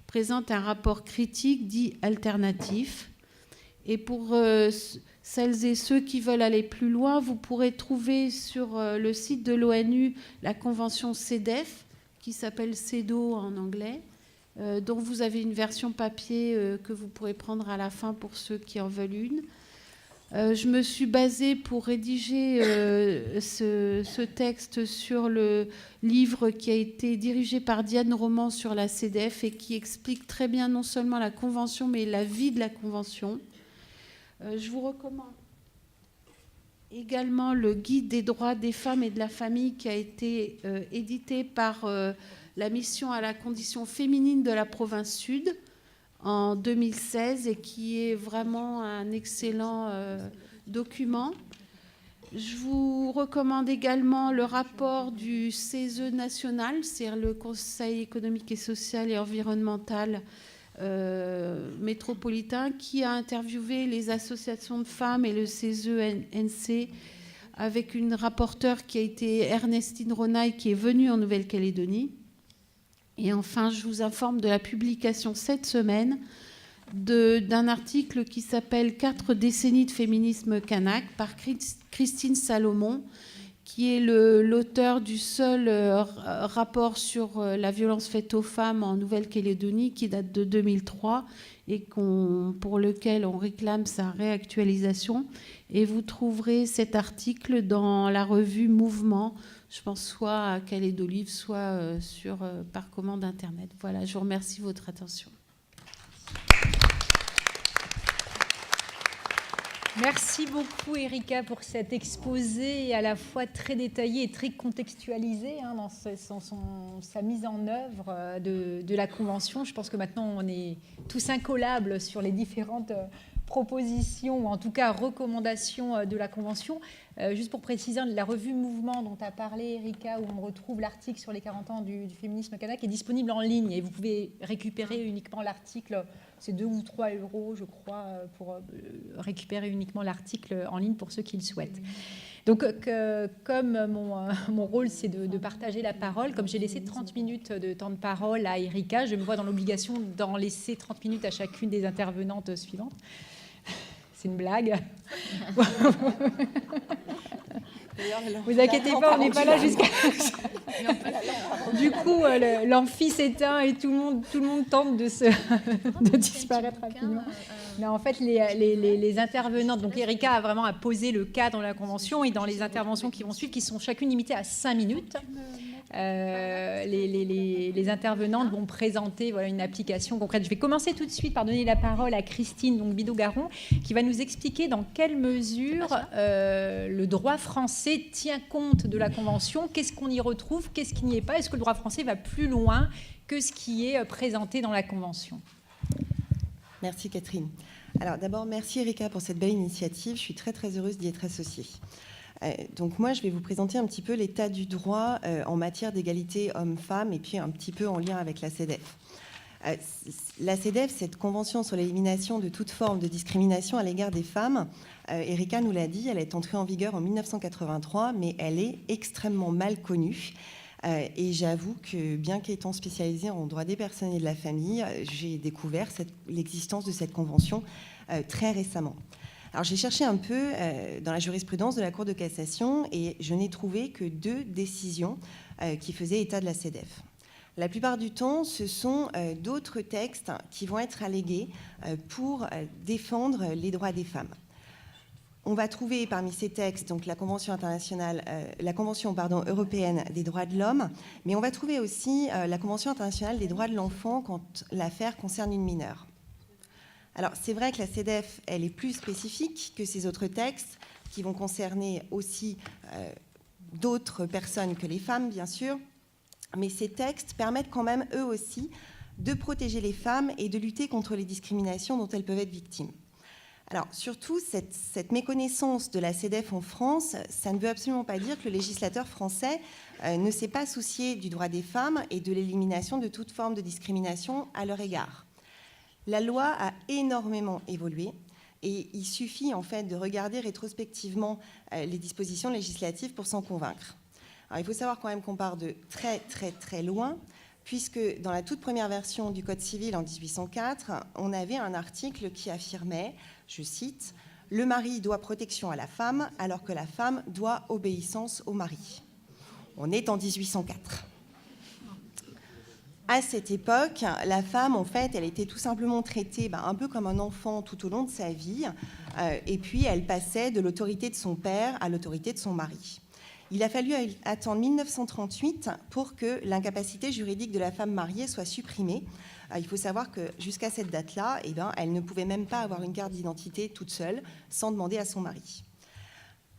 présentent un rapport critique dit alternatif. Et pour celles et ceux qui veulent aller plus loin, vous pourrez trouver sur le site de l'ONU la convention CEDEF, qui s'appelle CEDAW en anglais, dont vous avez une version papier que vous pourrez prendre à la fin pour ceux qui en veulent une. Je me suis basée pour rédiger ce texte sur le livre qui a été dirigé par Diane Roman sur la CEDEF et qui explique très bien non seulement la convention, mais la vie de la convention. Je vous recommande également le guide des droits des femmes et de la famille qui a été édité par la mission à la condition féminine de la province Sud en 2016 et qui est vraiment un excellent document. Je vous recommande également le rapport du CESE national, c'est-à-dire le Conseil économique et social et environnemental métropolitain, qui a interviewé les associations de femmes et le CESE-NC avec une rapporteure qui a été Ernestine Ronaille, qui est venue en Nouvelle-Calédonie. Et enfin, je vous informe de la publication cette semaine d'un article qui s'appelle « 4 décennies de féminisme kanak » par Christine Salomon, qui est l'auteur du seul rapport sur la violence faite aux femmes en Nouvelle-Calédonie, qui date de 2003 et pour lequel on réclame sa réactualisation. Et vous trouverez cet article dans la revue Mouvement, je pense soit à Calais d'Olive, soit par commande Internet. Voilà, je vous remercie de votre attention. Merci beaucoup Erika pour cet exposé à la fois très détaillé et très contextualisé dans sa mise en œuvre de la Convention. Je pense que maintenant on est tous incollables sur les différentes propositions ou en tout cas recommandations de la Convention. Juste pour préciser, la revue Mouvement dont a parlé Erika, où on retrouve l'article sur les 40 ans du féminisme kanak, est disponible en ligne et vous pouvez récupérer uniquement l'article. C'est 2 ou 3 euros, je crois, pour récupérer uniquement l'article en ligne pour ceux qui le souhaitent. Donc, comme mon rôle, c'est de partager la parole, comme j'ai laissé 30 minutes de temps de parole à Erika, je me vois dans l'obligation d'en laisser 30 minutes à chacune des intervenantes suivantes. C'est une blague. Vous inquiétez pas, on n'est pas là jusqu'à... Du coup, l'amphi s'éteint et tout le monde tente de disparaître rapidement. Mais en fait, les intervenantes, donc Erika a vraiment posé le cadre dans la Convention et dans les interventions qui vont suivre, qui sont chacune limitées à 5 minutes. Les intervenantes vont présenter une application concrète. Je vais commencer tout de suite par donner la parole à Christine Bidault-Garon, qui va nous expliquer dans quelle mesure le droit français tient compte de la Convention, qu'est-ce qu'on y retrouve, qu'est-ce qui n'y est pas, est-ce que le droit français va plus loin que ce qui est présenté dans la Convention. Merci Catherine. Alors d'abord, merci Erika pour cette belle initiative. Je suis très très heureuse d'y être associée. Donc moi, je vais vous présenter un petit peu l'état du droit en matière d'égalité hommes-femmes et puis un petit peu en lien avec la CEDEF. La CEDEF, cette convention sur l'élimination de toute forme de discrimination à l'égard des femmes, Erika nous l'a dit, elle est entrée en vigueur en 1983, mais elle est extrêmement mal connue. Et j'avoue que, bien qu'étant spécialisée en droit des personnes et de la famille, j'ai découvert l'existence de cette convention très récemment. Alors j'ai cherché un peu dans la jurisprudence de la Cour de cassation et je n'ai trouvé que 2 décisions qui faisaient état de la CEDEF. La plupart du temps, ce sont d'autres textes qui vont être allégués pour défendre les droits des femmes. On va trouver parmi ces textes donc la Convention européenne des droits de l'homme, mais on va trouver aussi la Convention internationale des droits de l'enfant quand l'affaire concerne une mineure. Alors c'est vrai que la CEDEF, elle est plus spécifique que ces autres textes qui vont concerner aussi d'autres personnes que les femmes, bien sûr, mais ces textes permettent quand même eux aussi de protéger les femmes et de lutter contre les discriminations dont elles peuvent être victimes. Alors, surtout, cette méconnaissance de la CEDEF en France, ça ne veut absolument pas dire que le législateur français ne s'est pas soucié du droit des femmes et de l'élimination de toute forme de discrimination à leur égard. La loi a énormément évolué et il suffit en fait de regarder rétrospectivement les dispositions législatives pour s'en convaincre. Alors, il faut savoir quand même qu'on part de très, très, très loin, puisque dans la toute première version du Code civil en 1804, on avait un article qui affirmait, je cite, « Le mari doit protection à la femme, alors que la femme doit obéissance au mari ». On est en 1804. À cette époque, la femme, en fait, elle était tout simplement traitée un peu comme un enfant tout au long de sa vie, et puis elle passait de l'autorité de son père à l'autorité de son mari. Il a fallu attendre 1938 pour que l'incapacité juridique de la femme mariée soit supprimée. Il faut savoir que jusqu'à cette date-là, elle ne pouvait même pas avoir une carte d'identité toute seule sans demander à son mari.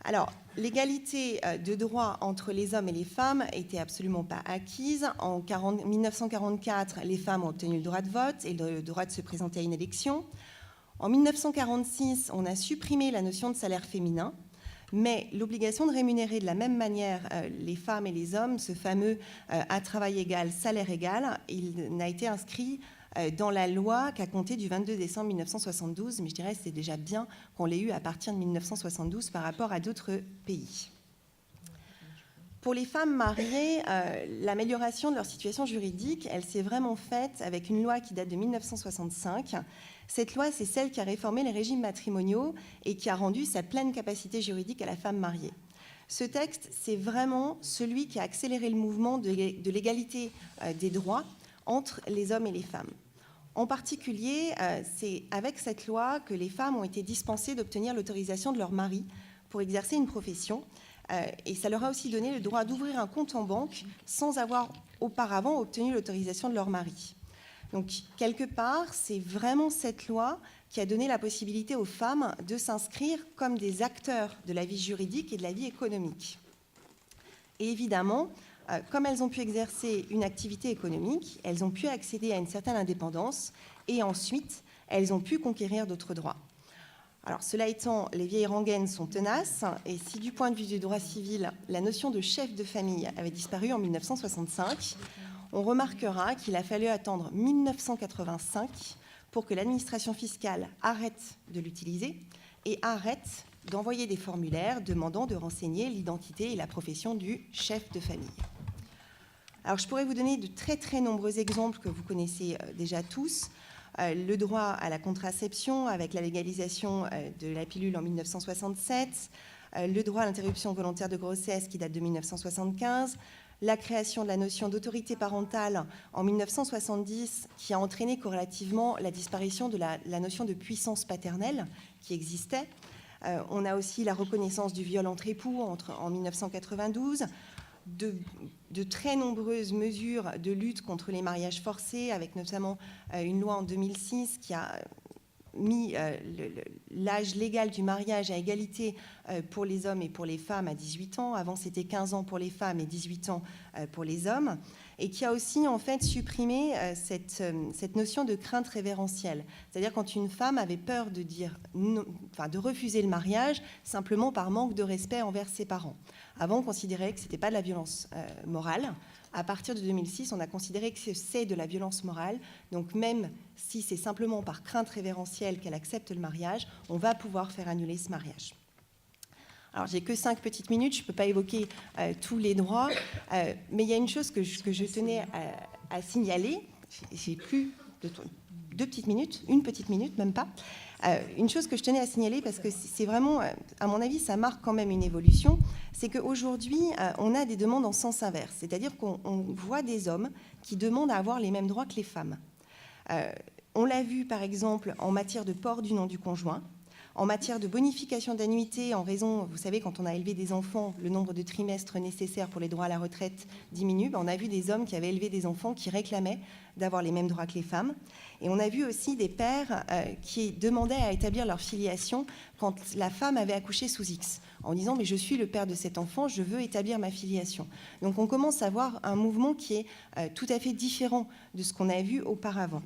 Alors, l'égalité de droit entre les hommes et les femmes n'était absolument pas acquise. En 1944, les femmes ont obtenu le droit de vote et le droit de se présenter à une élection. En 1946, on a supprimé la notion de salaire féminin. Mais l'obligation de rémunérer de la même manière les femmes et les hommes, ce fameux à travail égal, salaire égal, il n'a été inscrit dans la loi qu'à compter du 22 décembre 1972, mais je dirais que c'est déjà bien qu'on l'ait eu à partir de 1972 par rapport à d'autres pays. Pour les femmes mariées, l'amélioration de leur situation juridique, elle s'est vraiment faite avec une loi qui date de 1965. Cette loi, c'est celle qui a réformé les régimes matrimoniaux et qui a rendu sa pleine capacité juridique à la femme mariée. Ce texte, c'est vraiment celui qui a accéléré le mouvement de l'égalité des droits entre les hommes et les femmes. En particulier, c'est avec cette loi que les femmes ont été dispensées d'obtenir l'autorisation de leur mari pour exercer une profession. Et ça leur a aussi donné le droit d'ouvrir un compte en banque sans avoir auparavant obtenu l'autorisation de leur mari. Donc, quelque part, c'est vraiment cette loi qui a donné la possibilité aux femmes de s'inscrire comme des acteurs de la vie juridique et de la vie économique. Et évidemment, comme elles ont pu exercer une activité économique, elles ont pu accéder à une certaine indépendance et ensuite, elles ont pu conquérir d'autres droits. Alors, cela étant, les vieilles rengaines sont tenaces et si du point de vue du droit civil, la notion de chef de famille avait disparu en 1965, on remarquera qu'il a fallu attendre 1985 pour que l'administration fiscale arrête de l'utiliser et arrête d'envoyer des formulaires demandant de renseigner l'identité et la profession du chef de famille. Alors, je pourrais vous donner de très très nombreux exemples que vous connaissez déjà tous. Le droit à la contraception avec la légalisation de la pilule en 1967, le droit à l'interruption volontaire de grossesse qui date de 1975, la création de la notion d'autorité parentale en 1970 qui a entraîné corrélativement la disparition de la notion de puissance paternelle qui existait. On a aussi la reconnaissance du viol entre époux en 1992, de très nombreuses mesures de lutte contre les mariages forcés, avec notamment une loi en 2006 qui a mis l'âge légal du mariage à égalité pour les hommes et pour les femmes à 18 ans. Avant, c'était 15 ans pour les femmes et 18 ans pour les hommes. Et qui a aussi en fait supprimé cette notion de crainte révérentielle. C'est-à-dire quand une femme avait peur de dire non, enfin, de refuser le mariage simplement par manque de respect envers ses parents. Avant, on considérait que ce n'était pas de la violence morale. À partir de 2006, on a considéré que c'est de la violence morale. Donc même si c'est simplement par crainte révérentielle qu'elle accepte le mariage, on va pouvoir faire annuler ce mariage. Alors, j'ai que 5 petites minutes, je ne peux pas évoquer tous les droits, mais il y a une chose que je tenais à signaler. J'ai plus de 2 petites minutes, 1 petite minute, même pas. Une chose que je tenais à signaler, parce que c'est vraiment, à mon avis, ça marque quand même une évolution, c'est qu'aujourd'hui, on a des demandes en sens inverse. C'est-à-dire qu'on voit des hommes qui demandent à avoir les mêmes droits que les femmes. On l'a vu, par exemple, en matière de port du nom du conjoint. En matière de bonification d'annuité, en raison, vous savez, quand on a élevé des enfants, le nombre de trimestres nécessaires pour les droits à la retraite diminue. On a vu des hommes qui avaient élevé des enfants qui réclamaient d'avoir les mêmes droits que les femmes. Et on a vu aussi des pères qui demandaient à établir leur filiation quand la femme avait accouché sous X, en disant « mais je suis le père de cet enfant, je veux établir ma filiation ». Donc on commence à voir un mouvement qui est tout à fait différent de ce qu'on a vu auparavant.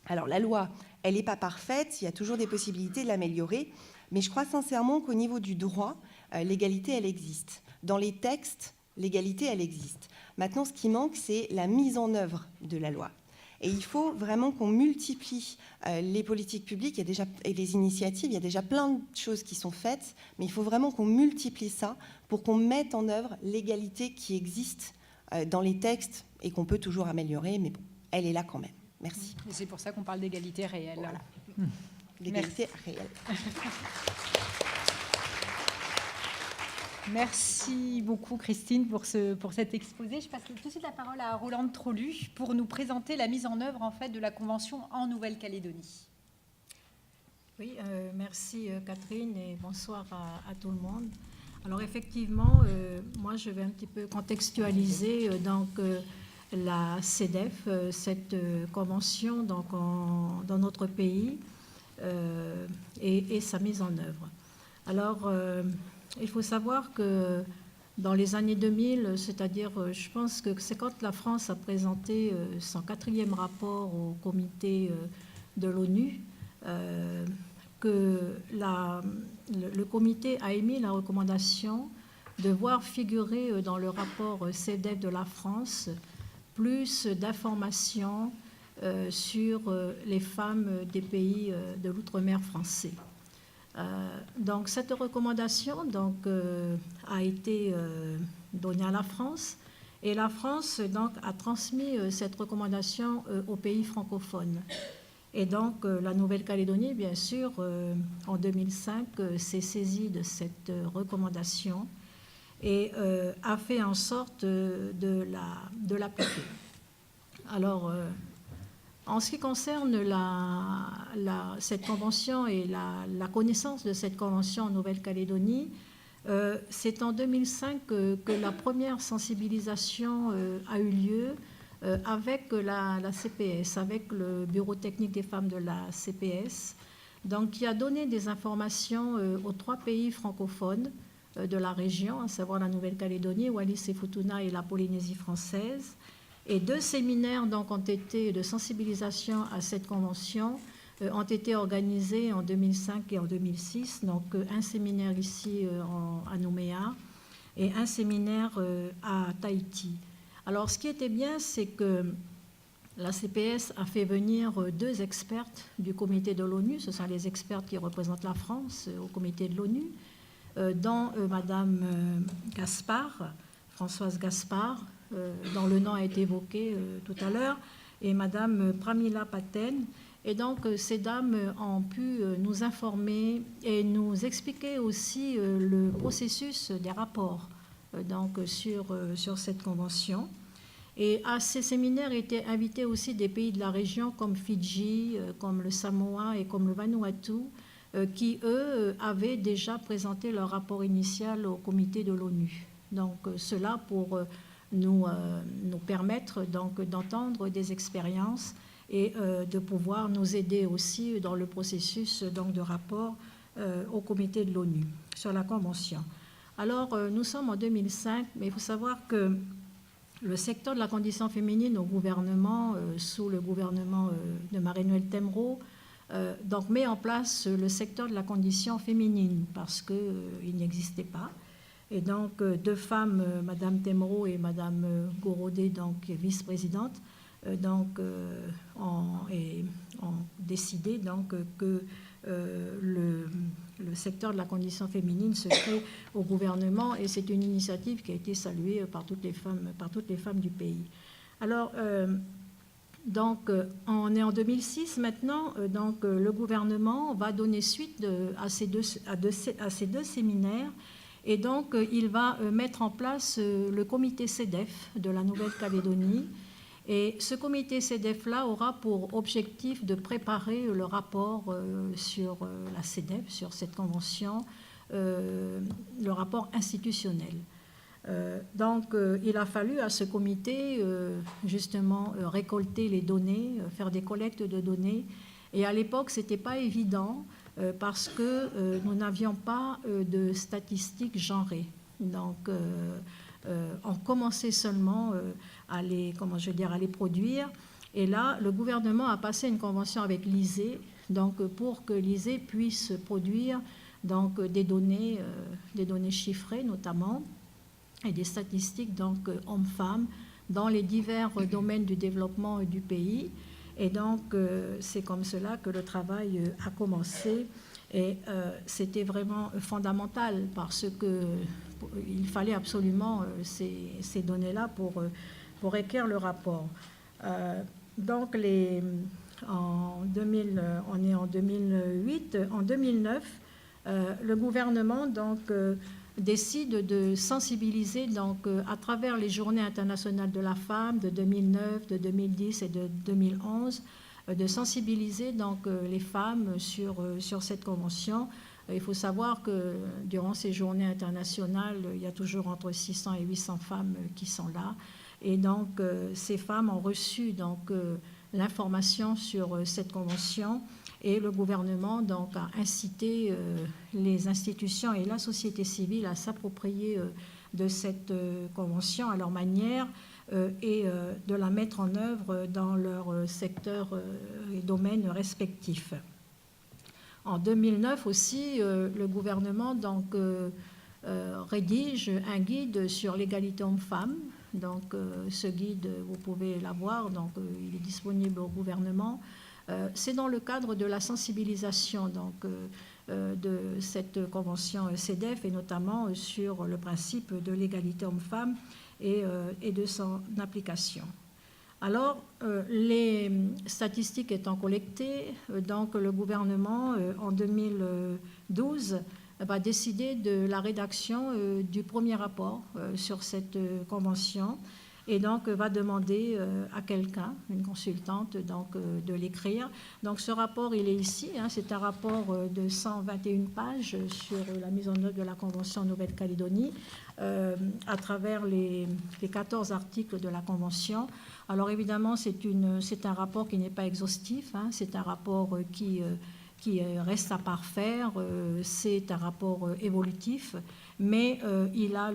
Alors la loi, elle n'est pas parfaite, il y a toujours des possibilités de l'améliorer, mais je crois sincèrement qu'au niveau du droit, l'égalité, elle existe. Dans les textes, l'égalité, elle existe. Maintenant, ce qui manque, c'est la mise en œuvre de la loi. Et il faut vraiment qu'on multiplie les politiques publiques et les initiatives. Il y a déjà plein de choses qui sont faites, mais il faut vraiment qu'on multiplie ça pour qu'on mette en œuvre l'égalité qui existe dans les textes et qu'on peut toujours améliorer, mais bon, elle est là quand même. Merci. Et c'est pour ça qu'on parle d'égalité réelle. Voilà. L'égalité réelle. Merci beaucoup Christine pour cet exposé. Je passe tout de suite la parole à Rolande Trolu pour nous présenter la mise en œuvre en fait de la Convention en Nouvelle-Calédonie. Oui, merci Catherine et bonsoir à tout le monde. Alors effectivement, moi je vais un petit peu contextualiser la CEDEF, cette convention donc dans notre pays et sa mise en œuvre. Alors, il faut savoir que dans les années 2000, c'est-à-dire, je pense que c'est quand la France a présenté son 4e rapport au comité de l'ONU, que le comité a émis la recommandation de voir figurer dans le rapport CEDEF de la France plus d'informations sur les femmes des pays de l'outre-mer français. Donc cette recommandation a été donnée à la France, et la France donc, a transmis cette recommandation aux pays francophones. Et donc la Nouvelle-Calédonie, bien sûr, en 2005, s'est saisie de cette recommandation et a fait en sorte de l'appliquer. Alors, en ce qui concerne cette convention et la connaissance de cette convention en Nouvelle-Calédonie, c'est en 2005 que la première sensibilisation a eu lieu avec la CPS, avec le Bureau technique des femmes de la CPS, donc qui a donné des informations aux 3 pays francophones de la région, à savoir la Nouvelle-Calédonie, Wallis et Futuna et la Polynésie française. Et 2 séminaires donc, de sensibilisation à cette convention ont été organisés en 2005 et en 2006. Donc un séminaire ici à Nouméa et un séminaire à Tahiti. Alors ce qui était bien, c'est que la CPS a fait venir 2 expertes du comité de l'ONU. Ce sont les experts qui représentent la France au comité de l'ONU, dont Madame Gaspard, Françoise Gaspard, dont le nom a été évoqué tout à l'heure, et Madame Pramila Paten. Et donc, ces dames ont pu nous informer et nous expliquer aussi le processus des rapports sur cette convention. Et à ces séminaires étaient invités aussi des pays de la région comme Fidji, comme le Samoa et comme le Vanuatu, qui, eux, avaient déjà présenté leur rapport initial au comité de l'ONU. Donc, cela pour nous permettre d'entendre des expériences et de pouvoir nous aider aussi dans le processus de rapport au comité de l'ONU sur la Convention. Alors, nous sommes en 2005, mais il faut savoir que le secteur de la condition féminine au gouvernement, sous le gouvernement de Marie-Noëlle Temreau, met en place le secteur de la condition féminine parce qu'il n'existait pas. Et donc, 2 femmes, Madame Temreau et Madame Gorodé, donc vice-présidente, ont décidé que le secteur de la condition féminine se crée au gouvernement, et c'est une initiative qui a été saluée par toutes les femmes du pays. Alors, on est en 2006 maintenant, le gouvernement va donner suite à ces deux séminaires. Et donc, il va mettre en place le comité CEDEF de la Nouvelle-Calédonie. Et ce comité CEDEF-là aura pour objectif de préparer le rapport sur la CEDEF, sur cette convention, le rapport institutionnel. Il a fallu à ce comité, justement, récolter les données, faire des collectes de données. Et à l'époque, ce n'était pas évident, parce que nous n'avions pas de statistiques genrées. Donc, on commençait seulement à les produire. Et là, le gouvernement a passé une convention avec l'ISEE, pour que l'ISEE puisse produire des données chiffrées notamment, et des statistiques hommes-femmes dans les divers domaines du développement du pays. Et donc, c'est comme cela que le travail a commencé. Et c'était vraiment fondamental parce qu'il fallait absolument ces données-là pour écrire le rapport. On est en 2008. En 2009, le gouvernement décide de sensibiliser à travers les journées internationales de la femme de 2009, de 2010 et de 2011, de sensibiliser les femmes sur cette convention. Il faut savoir que durant ces journées internationales, il y a toujours entre 600 et 800 femmes qui sont là. Et donc, ces femmes ont reçu l'information sur cette convention. Et le gouvernement a incité les institutions et la société civile à s'approprier de cette convention à leur manière et de la mettre en œuvre dans leur secteur et domaine respectifs. En 2009 aussi, le gouvernement donc, rédige un guide sur l'égalité homme-femme. Donc ce guide, vous pouvez l'avoir, donc il est disponible au gouvernement. C'est dans le cadre de la sensibilisation donc, de cette convention CEDEF et notamment sur le principe de l'égalité homme-femme et de son application. Alors, les statistiques étant collectées, donc le gouvernement, en 2012, va décider de la rédaction du premier rapport sur cette convention et donc va demander à quelqu'un, une consultante, donc, de l'écrire. Donc ce rapport, il est ici, hein, c'est un rapport de 121 pages sur la mise en œuvre de la Convention en Nouvelle-Calédonie à travers les 14 articles de la Convention. Alors évidemment, c'est un rapport qui n'est pas exhaustif, hein, c'est un rapport qui reste à parfaire, c'est un rapport évolutif, mais il a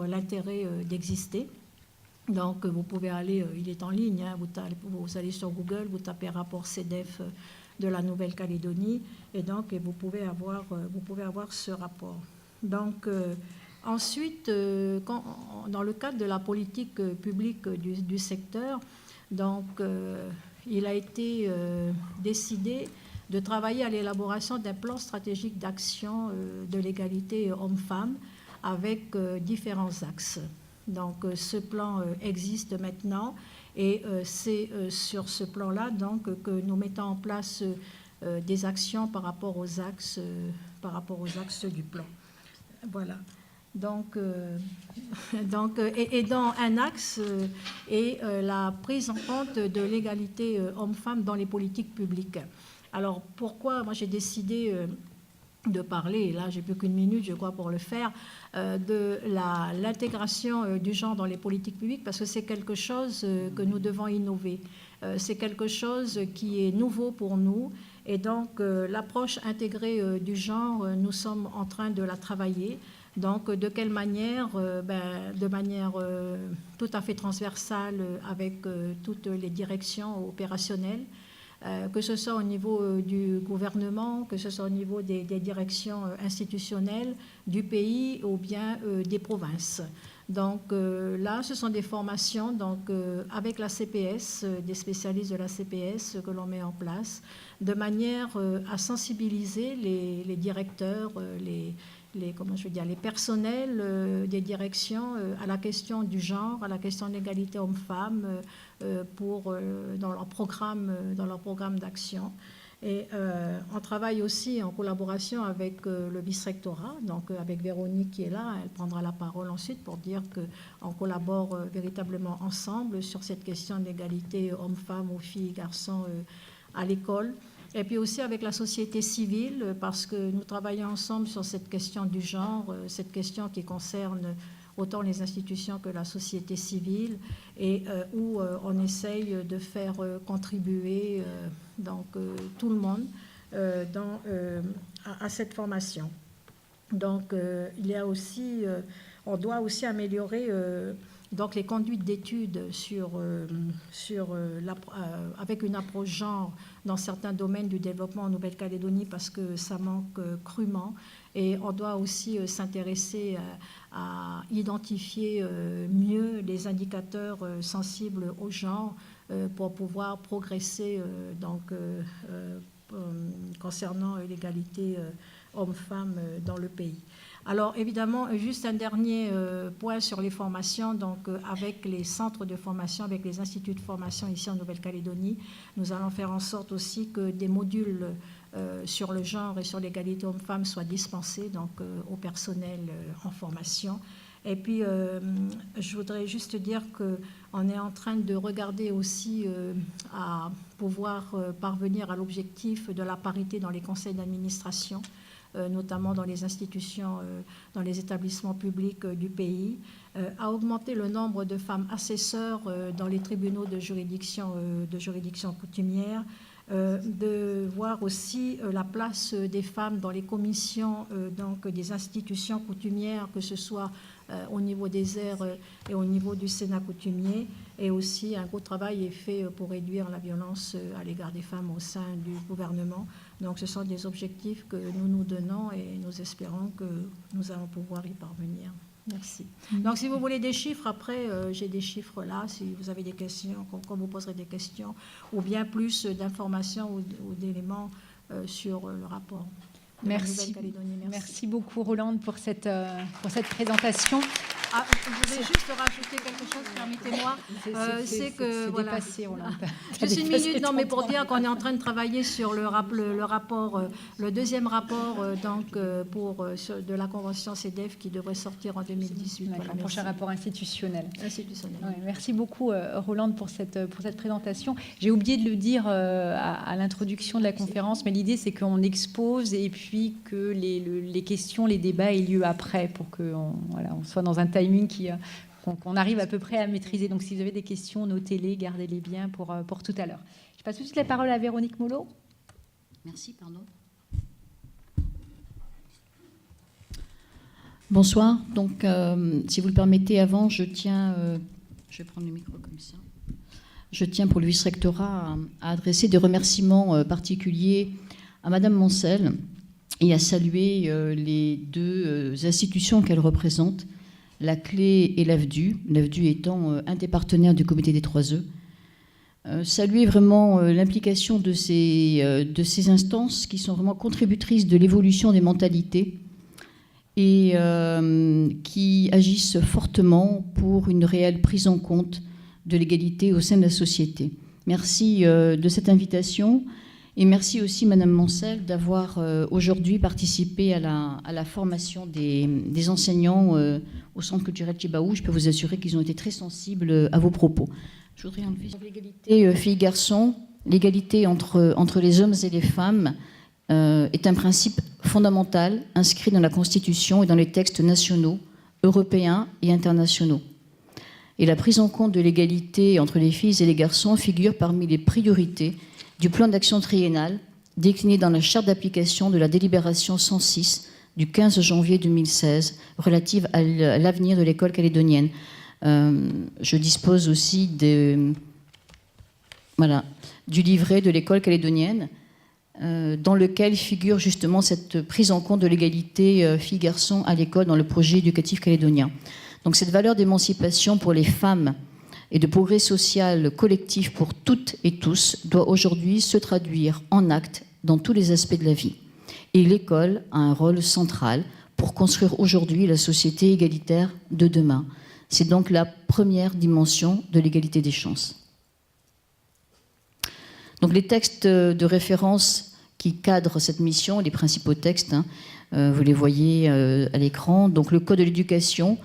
l'intérêt d'exister. Donc vous pouvez aller, il est en ligne, hein, vous allez sur Google, vous tapez rapport CEDEF de la Nouvelle-Calédonie et donc vous pouvez avoir ce rapport. Donc ensuite, dans le cadre de la politique publique du secteur, donc il a été décidé de travailler à l'élaboration d'un plan stratégique d'action de l'égalité homme-femme avec différents axes. Donc ce plan existe maintenant et c'est sur ce plan-là donc, que nous mettons en place des actions par rapport aux axes du plan. Voilà. Donc, et dans un axe est la prise en compte de l'égalité homme-femme dans les politiques publiques. Alors pourquoi moi j'ai décidé de parler, et là j'ai plus qu'une minute je crois pour le faire, de l'intégration du genre dans les politiques publiques parce que c'est quelque chose que nous devons innover. C'est quelque chose qui est nouveau pour nous et donc l'approche intégrée du genre, nous sommes en train de la travailler. Donc de quelle manière de manière tout à fait transversale avec toutes les directions opérationnelles, que ce soit au niveau du gouvernement, que ce soit au niveau des directions institutionnelles du pays ou bien des provinces. Donc là, ce sont des formations donc, avec la CPS, des spécialistes de la CPS que l'on met en place, de manière à sensibiliser les directeurs, les personnels des directions à la question du genre, à la question de l'égalité homme-femme dans leur programme d'action. Et on travaille aussi en collaboration avec le vice-rectorat, donc avec Véronique qui est là, elle prendra la parole ensuite pour dire qu'on collabore véritablement ensemble sur cette question d'égalité homme-femme ou filles et garçons à l'école. Et puis aussi avec la société civile, parce que nous travaillons ensemble sur cette question du genre, cette question qui concerne autant les institutions que la société civile, et où on essaye de faire contribuer donc, tout le monde à cette formation. Donc il y a aussi, on doit aussi améliorer donc les conduites d'études avec une approche genre dans certains domaines du développement en Nouvelle-Calédonie parce que ça manque crûment. Et on doit aussi s'intéresser à identifier mieux les indicateurs sensibles au genre pour pouvoir progresser concernant l'égalité hommes-femmes dans le pays. Alors évidemment, juste un dernier point sur les formations. Donc avec les centres de formation, avec les instituts de formation ici en Nouvelle-Calédonie, nous allons faire en sorte aussi que des modules sur le genre et sur l'égalité homme-femme soient dispensés donc, au personnel en formation. Et puis, je voudrais juste dire qu'on est en train de regarder aussi à pouvoir parvenir à l'objectif de la parité dans les conseils d'administration, notamment dans les institutions, dans les établissements publics du pays, à augmenter le nombre de femmes assesseurs dans les tribunaux de juridiction coutumière, de voir aussi la place des femmes dans les commissions donc des institutions coutumières, que ce soit au niveau des aires et au niveau du Sénat coutumier. Et aussi, un gros travail est fait pour réduire la violence à l'égard des femmes au sein du gouvernement. Donc, ce sont des objectifs que nous nous donnons et nous espérons que nous allons pouvoir y parvenir. Merci. Donc, si vous voulez des chiffres, après, j'ai des chiffres là. Si vous avez des questions, quand vous poserez des questions, ou bien plus d'informations ou d'éléments sur le rapport. Merci. Merci beaucoup, Rolande, pour cette présentation. Ah, je voulais juste rajouter quelque chose, permettez-moi. C'est que, voilà, dépassé, Rolande. Juste une minute, non, mais pour dire qu'on est en train de travailler sur le rapport, le deuxième rapport de la Convention CEDEF qui devrait sortir en 2018. Voilà, un prochain rapport institutionnel. Ouais, merci beaucoup, Rolande, pour cette présentation. J'ai oublié de le dire à l'introduction de la conférence, mais l'idée, c'est qu'on expose et puis que les questions, les débats aient lieu après pour qu'on soit dans un timing qu'on arrive à peu près à maîtriser. Donc, si vous avez des questions, notez-les, gardez-les bien pour tout à l'heure. Je passe tout de suite la parole à Véronique Molot. Merci, pardon. Bonsoir. Donc, si vous le permettez, avant, je vais prendre le micro comme ça. Je tiens pour le vice-rectorat à adresser des remerciements particuliers à Madame Moncel et à saluer les deux institutions qu'elle représente, la Clé et l'AFDU, l'AFDU étant un des partenaires du comité des 3E. Saluer vraiment l'implication de ces instances qui sont vraiment contributrices de l'évolution des mentalités et qui agissent fortement pour une réelle prise en compte de l'égalité au sein de la société. Merci de cette invitation. Et merci aussi, Madame Moncel, d'avoir aujourd'hui participé à la formation des enseignants au Centre culturel Tchibaou. Je peux vous assurer qu'ils ont été très sensibles à vos propos. Je voudrais enlever l'égalité filles-garçons. L'égalité entre les hommes et les femmes est un principe fondamental inscrit dans la Constitution et dans les textes nationaux, européens et internationaux. Et la prise en compte de l'égalité entre les filles et les garçons figure parmi les priorités du plan d'action triennal décliné dans la charte d'application de la délibération 106 du 15 janvier 2016 relative à l'avenir de l'école calédonienne. Je dispose aussi du livret de l'école calédonienne dans lequel figure justement cette prise en compte de l'égalité filles-garçons à l'école dans le projet éducatif calédonien. Donc cette valeur d'émancipation pour les femmes et de progrès social collectif pour toutes et tous doit aujourd'hui se traduire en actes dans tous les aspects de la vie. Et l'école a un rôle central pour construire aujourd'hui la société égalitaire de demain. C'est donc la première dimension de l'égalité des chances. Donc les textes de référence qui cadrent cette mission, les principaux textes, vous les voyez à l'écran. Donc le Code de l'éducation,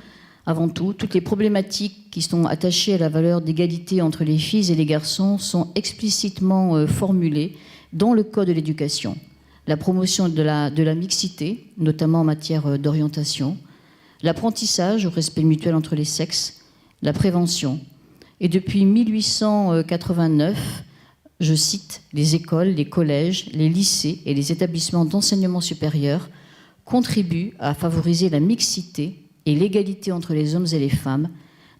avant tout, toutes les problématiques qui sont attachées à la valeur d'égalité entre les filles et les garçons sont explicitement formulées dans le Code de l'éducation. La promotion de la mixité, notamment en matière d'orientation, l'apprentissage au respect mutuel entre les sexes, la prévention. Et depuis 1889, je cite, les écoles, les collèges, les lycées et les établissements d'enseignement supérieur contribuent à favoriser la mixité et l'égalité entre les hommes et les femmes,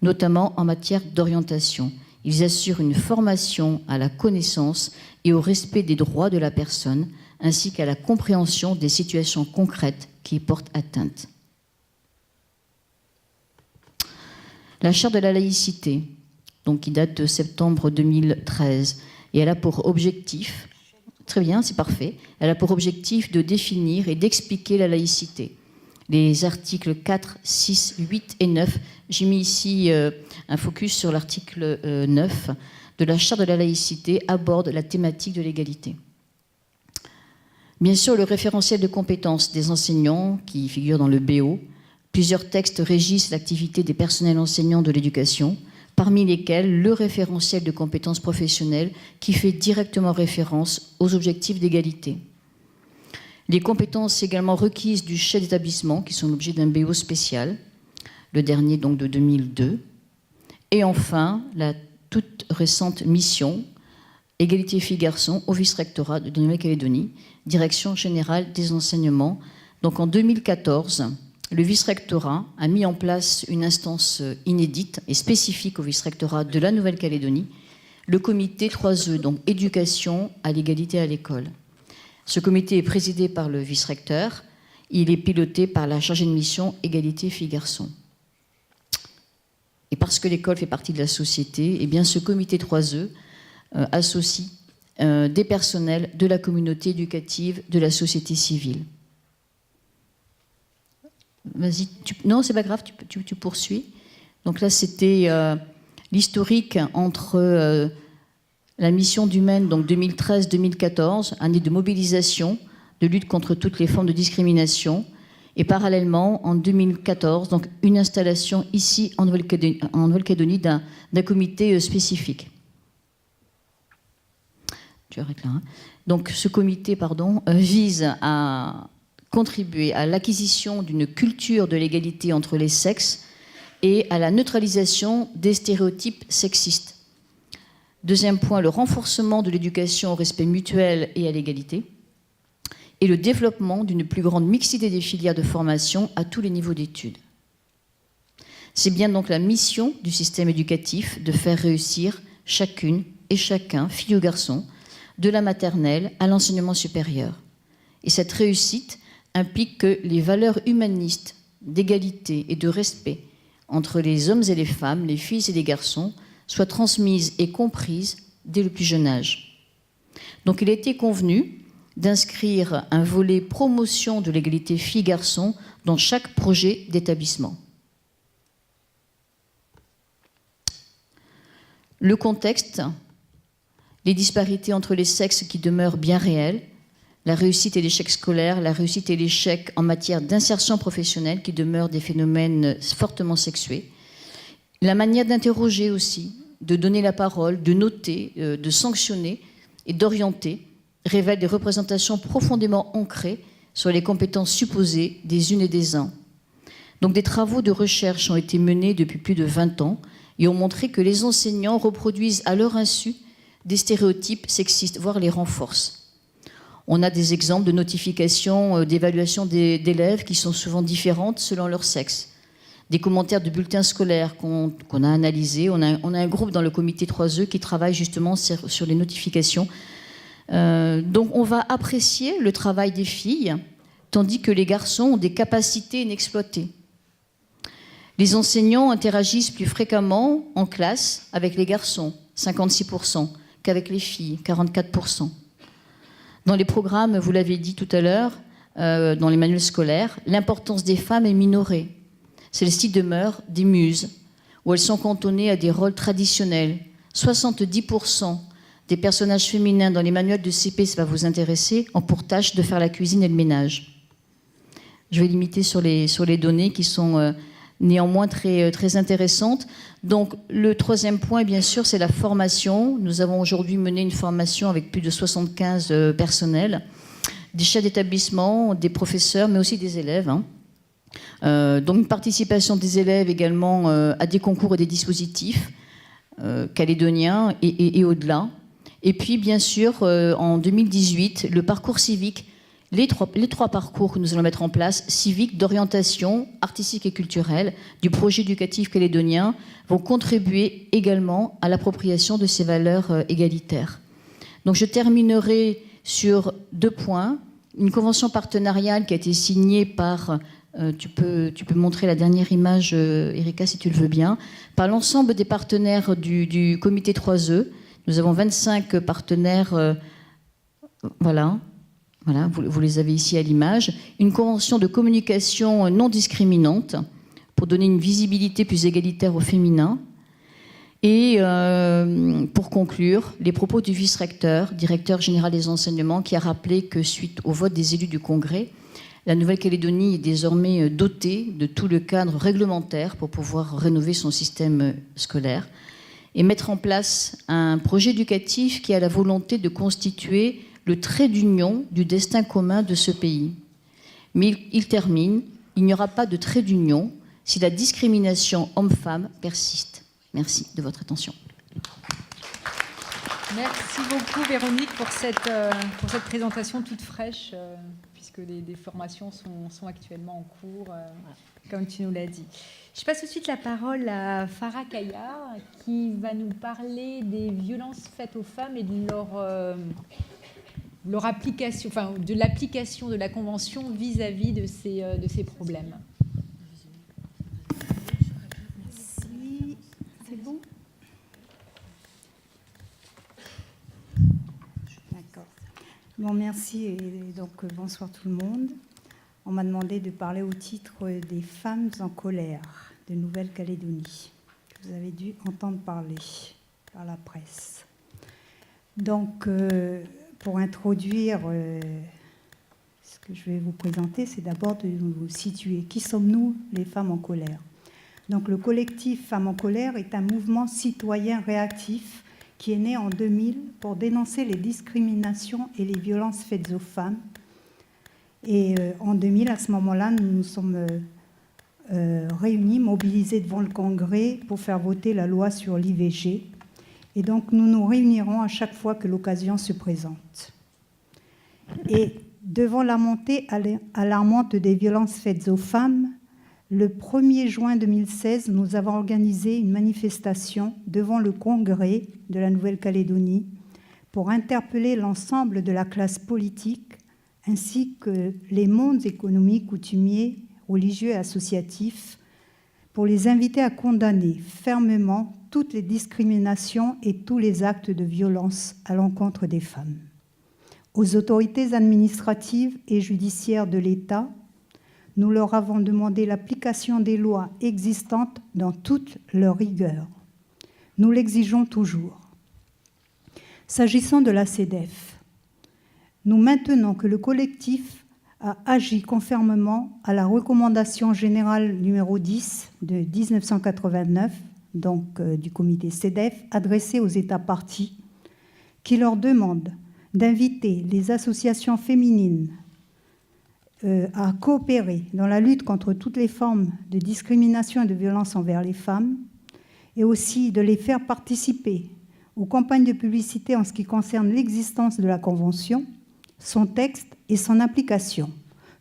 notamment en matière d'orientation. Ils assurent une formation à la connaissance et au respect des droits de la personne, ainsi qu'à la compréhension des situations concrètes qui y portent atteinte. La charte de la laïcité, donc, qui date de septembre 2013, et elle a pour objectif, très bien, c'est parfait, elle a pour objectif de définir et d'expliquer la laïcité. Les articles 4, 6, 8 et 9. J'ai mis ici un focus sur l'article 9 de la Charte de la laïcité aborde la thématique de l'égalité. Bien sûr, le référentiel de compétences des enseignants qui figure dans le BO. Plusieurs textes régissent l'activité des personnels enseignants de l'éducation, parmi lesquels le référentiel de compétences professionnelles qui fait directement référence aux objectifs d'égalité. Les compétences également requises du chef d'établissement, qui sont l'objet d'un BO spécial, le dernier donc de 2002. Et enfin, la toute récente mission, égalité filles-garçons au vice-rectorat de Nouvelle-Calédonie, direction générale des enseignements. Donc en 2014, le vice-rectorat a mis en place une instance inédite et spécifique au vice-rectorat de la Nouvelle-Calédonie, le comité 3E, donc éducation à l'égalité à l'école. Ce comité est présidé par le vice-recteur, il est piloté par la chargée de mission égalité filles-garçons. Et parce que l'école fait partie de la société, eh bien ce comité 3E associe des personnels de la communauté éducative, de la société civile. Vas-y, non, c'est pas grave, tu poursuis. Donc là, c'était l'historique entre la mission du Maine, donc 2013-2014, année de mobilisation, de lutte contre toutes les formes de discrimination, et parallèlement, en 2014, donc une installation ici en Nouvelle-Calédonie d'un comité spécifique. Tu arrêtes là. Hein. Donc ce comité, vise à contribuer à l'acquisition d'une culture de l'égalité entre les sexes et à la neutralisation des stéréotypes sexistes. Deuxième point, le renforcement de l'éducation au respect mutuel et à l'égalité, et le développement d'une plus grande mixité des filières de formation à tous les niveaux d'études. C'est bien donc la mission du système éducatif de faire réussir chacune et chacun, fille ou garçon, de la maternelle à l'enseignement supérieur. Et cette réussite implique que les valeurs humanistes d'égalité et de respect entre les hommes et les femmes, les filles et les garçons, soient transmises et comprises dès le plus jeune âge. Donc il a été convenu d'inscrire un volet promotion de l'égalité filles-garçons dans chaque projet d'établissement. Le contexte, les disparités entre les sexes qui demeurent bien réelles, la réussite et l'échec scolaire, la réussite et l'échec en matière d'insertion professionnelle qui demeurent des phénomènes fortement sexués, la manière d'interroger aussi, de donner la parole, de noter, de sanctionner et d'orienter révèle des représentations profondément ancrées sur les compétences supposées des unes et des uns. Donc des travaux de recherche ont été menés depuis plus de 20 ans et ont montré que les enseignants reproduisent à leur insu des stéréotypes sexistes, voire les renforcent. On a des exemples de notifications d'évaluation d'élèves qui sont souvent différentes selon leur sexe. Des commentaires de bulletins scolaires qu'on a analysés. On a un groupe dans le comité 3E qui travaille justement sur les notifications. Donc on va apprécier le travail des filles, tandis que les garçons ont des capacités inexploitées. Les enseignants interagissent plus fréquemment en classe avec les garçons, 56%, qu'avec les filles, 44%. Dans les programmes, vous l'avez dit tout à l'heure, dans les manuels scolaires, l'importance des femmes est minorée. Celles-ci demeurent des muses, où elles sont cantonnées à des rôles traditionnels. 70% des personnages féminins dans les manuels de CP, ça va vous intéresser, ont pour tâche de faire la cuisine et le ménage. Je vais limiter sur les données qui sont néanmoins très, très intéressantes. Donc le troisième point, bien sûr, c'est la formation. Nous avons aujourd'hui mené une formation avec plus de 75 personnels, des chefs d'établissement, des professeurs, mais aussi des élèves. Donc une participation des élèves également à des concours et des dispositifs calédoniens et au-delà. Et puis, bien sûr, en 2018, le parcours civique, les trois parcours que nous allons mettre en place, civique, d'orientation, artistique et culturelle, du projet éducatif calédonien, vont contribuer également à l'appropriation de ces valeurs égalitaires. Donc, je terminerai sur 2 points. Une convention partenariale qui a été signée par, tu peux montrer la dernière image, Erika, si tu le veux bien, par l'ensemble des partenaires du comité 3E. Nous avons 25 partenaires, voilà, vous les avez ici à l'image. Une convention de communication non discriminante pour donner une visibilité plus égalitaire au féminin. Et pour conclure, les propos du vice-recteur, directeur général des enseignements, qui a rappelé que suite au vote des élus du Congrès, la Nouvelle-Calédonie est désormais dotée de tout le cadre réglementaire pour pouvoir rénover son système scolaire et mettre en place un projet éducatif qui a la volonté de constituer le trait d'union du destin commun de ce pays. Mais il termine, il n'y aura pas de trait d'union si la discrimination homme-femme persiste. Merci de votre attention. Merci beaucoup Véronique pour cette présentation toute fraîche, puisque des formations sont actuellement en cours, comme tu nous l'as dit. Je passe tout de suite la parole à Farah Kaya, qui va nous parler des violences faites aux femmes et de leur application, enfin, de l'application de la Convention vis-à-vis de ces problèmes. Merci. C'est bon ? D'accord. Bon, merci et donc bonsoir tout le monde. On m'a demandé de parler au titre des femmes en colère de Nouvelle-Calédonie, que vous avez dû entendre parler par la presse. Donc, pour introduire ce que je vais vous présenter, c'est d'abord de nous situer. Qui sommes-nous, les femmes en colère ? Donc, le collectif Femmes en colère est un mouvement citoyen réactif qui est né en 2000 pour dénoncer les discriminations et les violences faites aux femmes. Et en 2000, à ce moment-là, nous nous sommes réunis, mobilisés devant le Congrès pour faire voter la loi sur l'IVG. Et donc, nous nous réunirons à chaque fois que l'occasion se présente. Et devant la montée alarmante des violences faites aux femmes, le 1er juin 2016, nous avons organisé une manifestation devant le Congrès de la Nouvelle-Calédonie pour interpeller l'ensemble de la classe politique ainsi que les mondes économiques, coutumiers, religieux et associatifs, pour les inviter à condamner fermement toutes les discriminations et tous les actes de violence à l'encontre des femmes. Aux autorités administratives et judiciaires de l'État, nous leur avons demandé l'application des lois existantes dans toute leur rigueur. Nous l'exigeons toujours. S'agissant de la CEDEF, nous maintenons que le collectif a agi conformément à la recommandation générale numéro 10 de 1989, donc du comité CEDEF, adressée aux États parties, qui leur demande d'inviter les associations féminines à coopérer dans la lutte contre toutes les formes de discrimination et de violence envers les femmes, et aussi de les faire participer aux campagnes de publicité en ce qui concerne l'existence de la Convention, son texte et son application.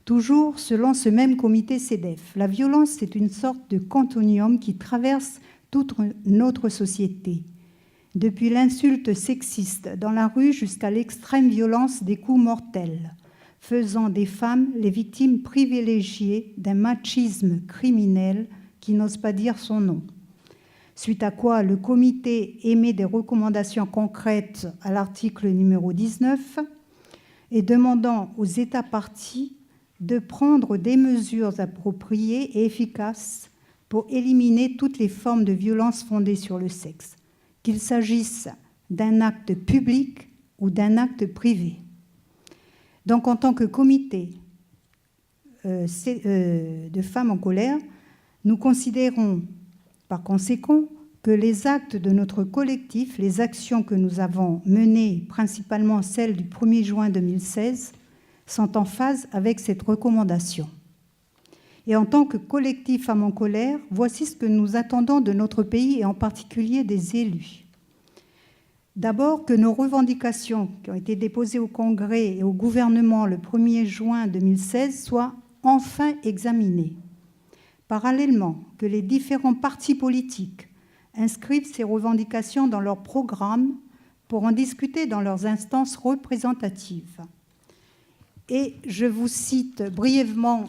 Toujours selon ce même comité CEDEF, la violence est une sorte de continuum qui traverse toute notre société, depuis l'insulte sexiste dans la rue jusqu'à l'extrême violence des coups mortels, faisant des femmes les victimes privilégiées d'un machisme criminel qui n'ose pas dire son nom. Suite à quoi le comité émet des recommandations concrètes à l'article numéro 19 et demandant aux États parties de prendre des mesures appropriées et efficaces pour éliminer toutes les formes de violence fondées sur le sexe, qu'il s'agisse d'un acte public ou d'un acte privé. Donc, en tant que comité de femmes en colère, nous considérons par conséquent que les actes de notre collectif, les actions que nous avons menées, principalement celles du 1er juin 2016, sont en phase avec cette recommandation. Et en tant que collectif Femmes en colère, voici ce que nous attendons de notre pays et en particulier des élus. D'abord, que nos revendications qui ont été déposées au Congrès et au gouvernement le 1er juin 2016 soient enfin examinées. Parallèlement, que les différents partis politiques inscrivent ces revendications dans leur programme pour en discuter dans leurs instances représentatives. Et je vous cite brièvement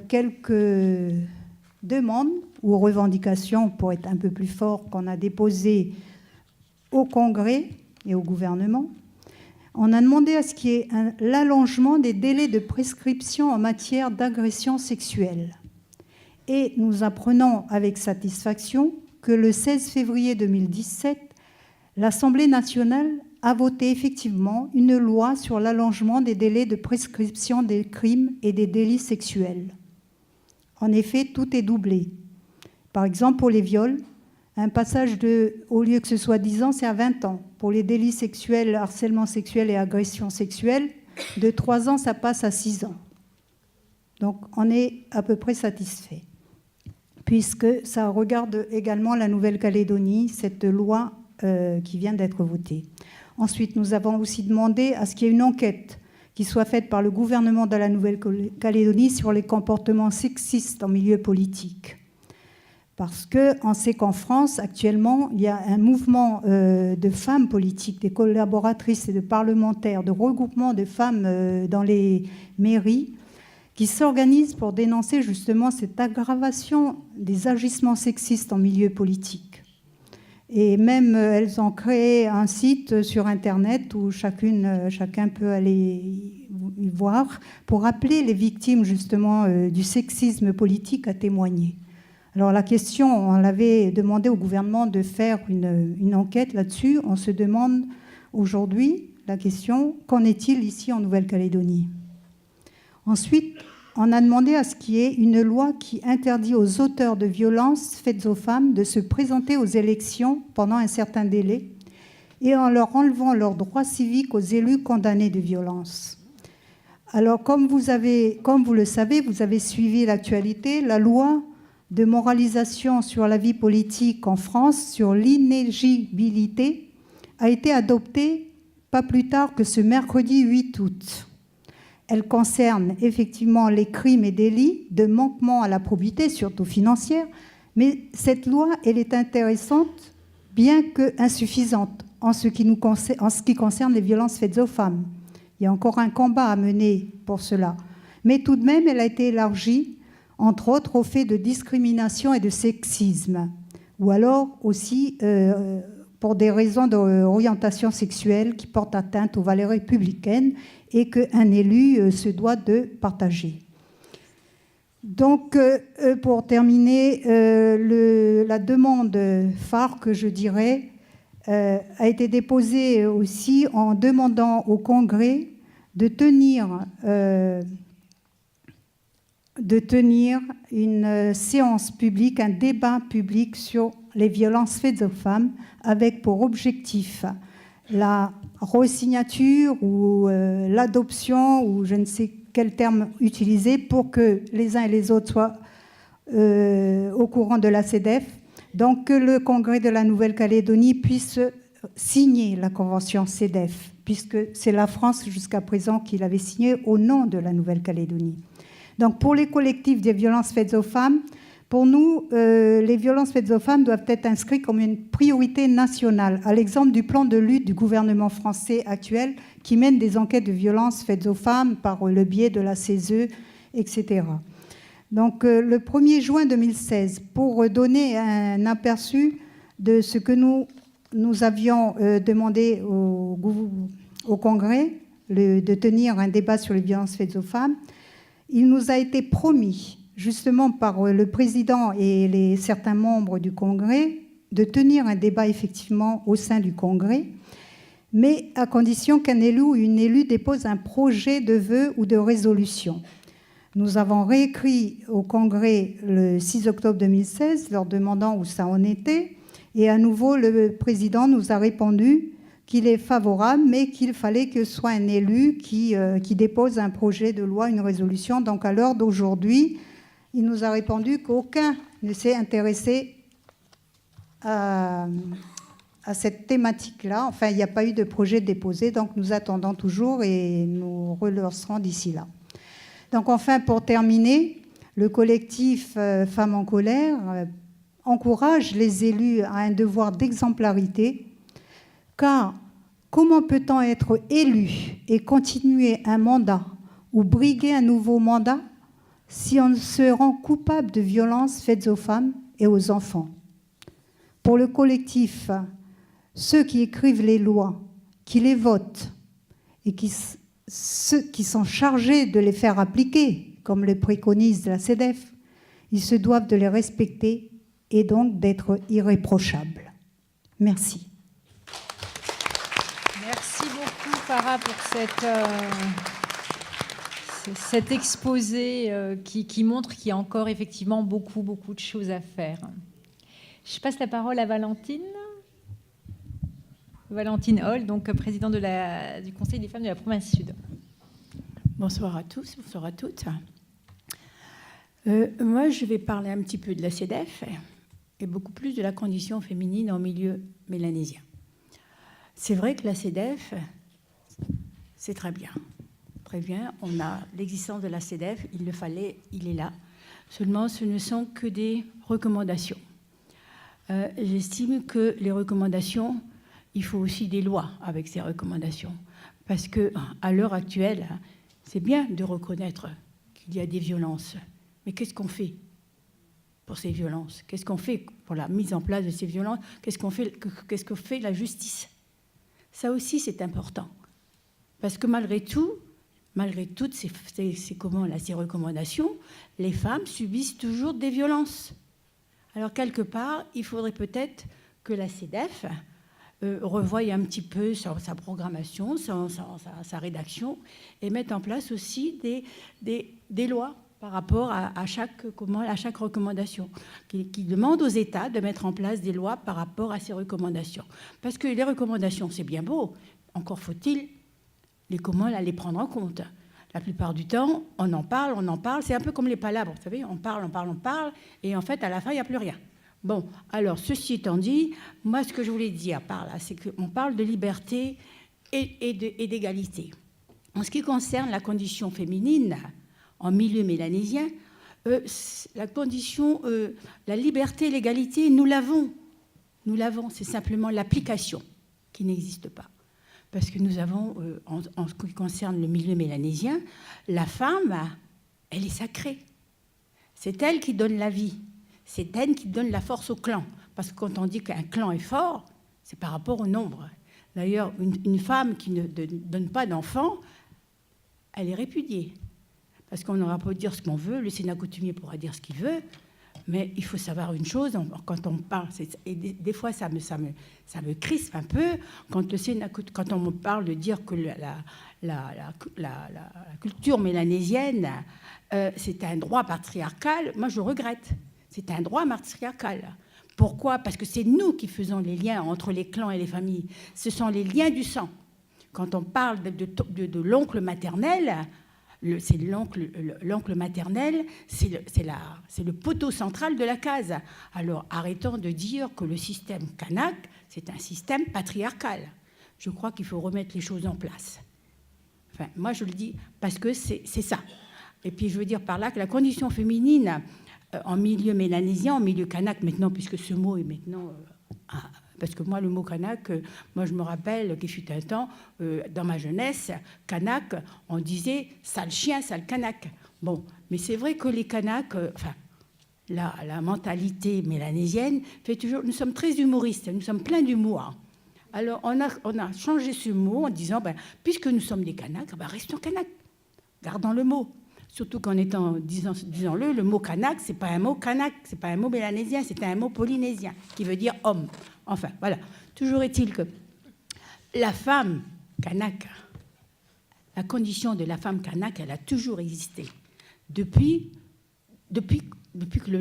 quelques demandes ou revendications, pour être un peu plus fort, qu'on a déposées au Congrès et au gouvernement. On a demandé à ce qu'il y ait l'allongement des délais de prescription en matière d'agression sexuelle. Et nous apprenons avec satisfaction que le 16 février 2017, l'Assemblée nationale a voté effectivement une loi sur l'allongement des délais de prescription des crimes et des délits sexuels. En effet, tout est doublé. Par exemple, pour les viols, un passage au lieu que ce soit 10 ans, c'est à 20 ans. Pour les délits sexuels, harcèlement sexuel et agression sexuelle, de 3 ans, ça passe à 6 ans. Donc, on est à peu près satisfait, puisque ça regarde également la Nouvelle-Calédonie, cette loi qui vient d'être votée. Ensuite, nous avons aussi demandé à ce qu'il y ait une enquête qui soit faite par le gouvernement de la Nouvelle-Calédonie sur les comportements sexistes en milieu politique. Parce qu'on sait qu'en France, actuellement, il y a un mouvement de femmes politiques, des collaboratrices et de parlementaires, de regroupement de femmes dans les mairies, qui s'organisent pour dénoncer justement cette aggravation des agissements sexistes en milieu politique. Et même, elles ont créé un site sur Internet où chacun peut aller y voir pour appeler les victimes justement du sexisme politique à témoigner. Alors la question, on l'avait demandé au gouvernement de faire une enquête là-dessus. On se demande aujourd'hui la question, qu'en est-il ici en Nouvelle-Calédonie ? Ensuite, on a demandé à ce qu'il y ait une loi qui interdit aux auteurs de violences faites aux femmes de se présenter aux élections pendant un certain délai et en leur enlevant leurs droits civiques aux élus condamnés de violences. Alors, comme vous le savez, vous avez suivi l'actualité, la loi de moralisation sur la vie politique en France, sur l'inéligibilité, a été adoptée pas plus tard que ce mercredi 8 août. Elle concerne effectivement les crimes et délits de manquement à la probité, surtout financière, mais cette loi, elle est intéressante, bien que insuffisante en ce qui concerne les violences faites aux femmes. Il y a encore un combat à mener pour cela. Mais tout de même, elle a été élargie, entre autres, au fait de discrimination et de sexisme, ou alors aussi pour des raisons d'orientation sexuelle qui portent atteinte aux valeurs républicaines et qu'un élu se doit de partager. Donc, pour terminer, la demande phare, que je dirais, a été déposée aussi en demandant au Congrès de tenir une séance publique, un débat public sur les violences faites aux femmes, avec pour objectif la resignature ou l'adoption, ou je ne sais quel terme utiliser, pour que les uns et les autres soient au courant de la CEDEF. Donc que le Congrès de la Nouvelle-Calédonie puisse signer la convention CEDEF, puisque c'est la France jusqu'à présent qui l'avait signée au nom de la Nouvelle-Calédonie. Donc pour les collectifs des violences faites aux femmes, pour nous, les violences faites aux femmes doivent être inscrites comme une priorité nationale, à l'exemple du plan de lutte du gouvernement français actuel qui mène des enquêtes de violences faites aux femmes par le biais de la CESE, etc. Donc le 1er juin 2016, pour donner un aperçu de ce que nous avions demandé au Congrès, de tenir un débat sur les violences faites aux femmes, il nous a été promis, justement par le président et certains membres du Congrès, de tenir un débat effectivement au sein du Congrès, mais à condition qu'un élu ou une élue dépose un projet de vœu ou de résolution. Nous avons réécrit au Congrès le 6 octobre 2016, leur demandant où ça en était, et à nouveau le président nous a répondu qu'il est favorable, mais qu'il fallait que ce soit un élu qui dépose un projet de loi, une résolution. Donc à l'heure d'aujourd'hui, il nous a répondu qu'aucun ne s'est intéressé à cette thématique-là. Enfin, il n'y a pas eu de projet déposé, donc nous attendons toujours et nous relancerons d'ici là. Donc enfin, pour terminer, le collectif Femmes en colère encourage les élus à un devoir d'exemplarité, car comment peut-on être élu et continuer un mandat ou briguer un nouveau mandat si on se rend coupable de violences faites aux femmes et aux enfants? Pour le collectif, ceux qui écrivent les lois, qui les votent et ceux qui sont chargés de les faire appliquer, comme le préconise la CEDEF, ils se doivent de les respecter et donc d'être irréprochables. Merci. Merci beaucoup, Farah, pour cet exposé qui montre qu'il y a encore effectivement beaucoup de choses à faire. Je passe la parole à Valentine Hall, donc présidente du Conseil des femmes de la province Sud. Bonsoir à tous, bonsoir à toutes. Moi, je vais parler un petit peu de la CEDEF et beaucoup plus de la condition féminine en milieu mélanésien. C'est vrai que la CEDEF, c'est très bien, très bien, on a l'existence de la CEDEF, il le fallait, il est là. Seulement, ce ne sont que des recommandations. J'estime que les recommandations, il faut aussi des lois avec ces recommandations. Parce qu'à l'heure actuelle, c'est bien de reconnaître qu'il y a des violences. Mais qu'est-ce qu'on fait pour ces violences? Qu'est-ce qu'on fait pour la mise en place de ces violences? Qu'est-ce que fait la justice? Ça aussi, c'est important. Parce que malgré toutes ces recommandations, les femmes subissent toujours des violences. Alors, quelque part, il faudrait peut-être que la CEDEF revoie un petit peu sa programmation, sa rédaction, et mette en place aussi des lois par rapport à chaque recommandation, qui demande aux États de mettre en place des lois par rapport à ces recommandations. Parce que les recommandations, c'est bien beau, encore faut-il les prendre en compte. La plupart du temps, on en parle, c'est un peu comme les palabres, vous savez, on parle, et en fait, à la fin, il n'y a plus rien. Bon, alors, ceci étant dit, moi, ce que je voulais dire par là, c'est qu'on parle de liberté et d'égalité. En ce qui concerne la condition féminine, en milieu mélanésien, la liberté et l'égalité, nous l'avons, c'est simplement l'application qui n'existe pas. Parce que nous avons, en ce qui concerne le milieu mélanésien, la femme, elle est sacrée. C'est elle qui donne la vie. C'est elle qui donne la force au clan. Parce que quand on dit qu'un clan est fort, c'est par rapport au nombre. D'ailleurs, une femme qui ne donne pas d'enfants, elle est répudiée. Parce qu'on n'aura pas à dire ce qu'on veut, le Sénat coutumier pourra dire ce qu'il veut, mais il faut savoir une chose, quand on parle, et des fois ça me crispe un peu, quand on me parle de dire que la culture mélanésienne, c'est un droit patriarcal, moi je regrette, c'est un droit matriarcal. Pourquoi? Parce que c'est nous qui faisons les liens entre les clans et les familles, ce sont les liens du sang. Quand on parle de l'oncle maternel, c'est l'oncle maternel, c'est le poteau central de la case. Alors arrêtons de dire que le système kanak, c'est un système patriarcal. Je crois qu'il faut remettre les choses en place. Enfin, moi je le dis parce que c'est ça. Et puis je veux dire par là que la condition féminine en milieu mélanésien, en milieu kanak maintenant, puisque ce mot est maintenant... parce que moi, le mot kanak, moi je me rappelle qu'il fut un temps, dans ma jeunesse, kanak, on disait sale chien, sale kanak. Bon, mais c'est vrai que les kanaks, la mentalité mélanésienne fait toujours. Nous sommes très humoristes, nous sommes pleins d'humour. Alors on a changé ce mot en disant, puisque nous sommes des kanaks, restons kanaks, gardons le mot. Surtout qu'en étant, disons-le, le mot kanak, c'est pas un mot kanak, c'est pas un mot mélanésien, c'est un mot polynésien qui veut dire homme. Enfin, voilà. Toujours est-il que la femme kanak, la condition de la femme kanak, elle a toujours existé. Depuis que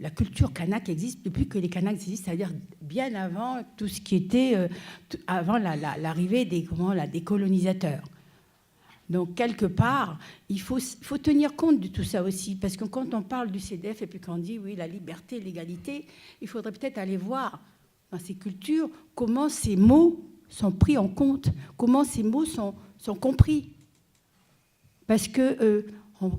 la culture kanak existe, depuis que les kanaks existent, c'est-à-dire bien avant tout ce qui était, avant l'arrivée des colonisateurs. Donc, quelque part, il faut tenir compte de tout ça aussi, parce que quand on parle du CEDEF et puis qu'on dit, oui, la liberté, l'égalité, il faudrait peut-être aller voir dans ces cultures comment ces mots sont pris en compte, comment ces mots sont compris. Parce que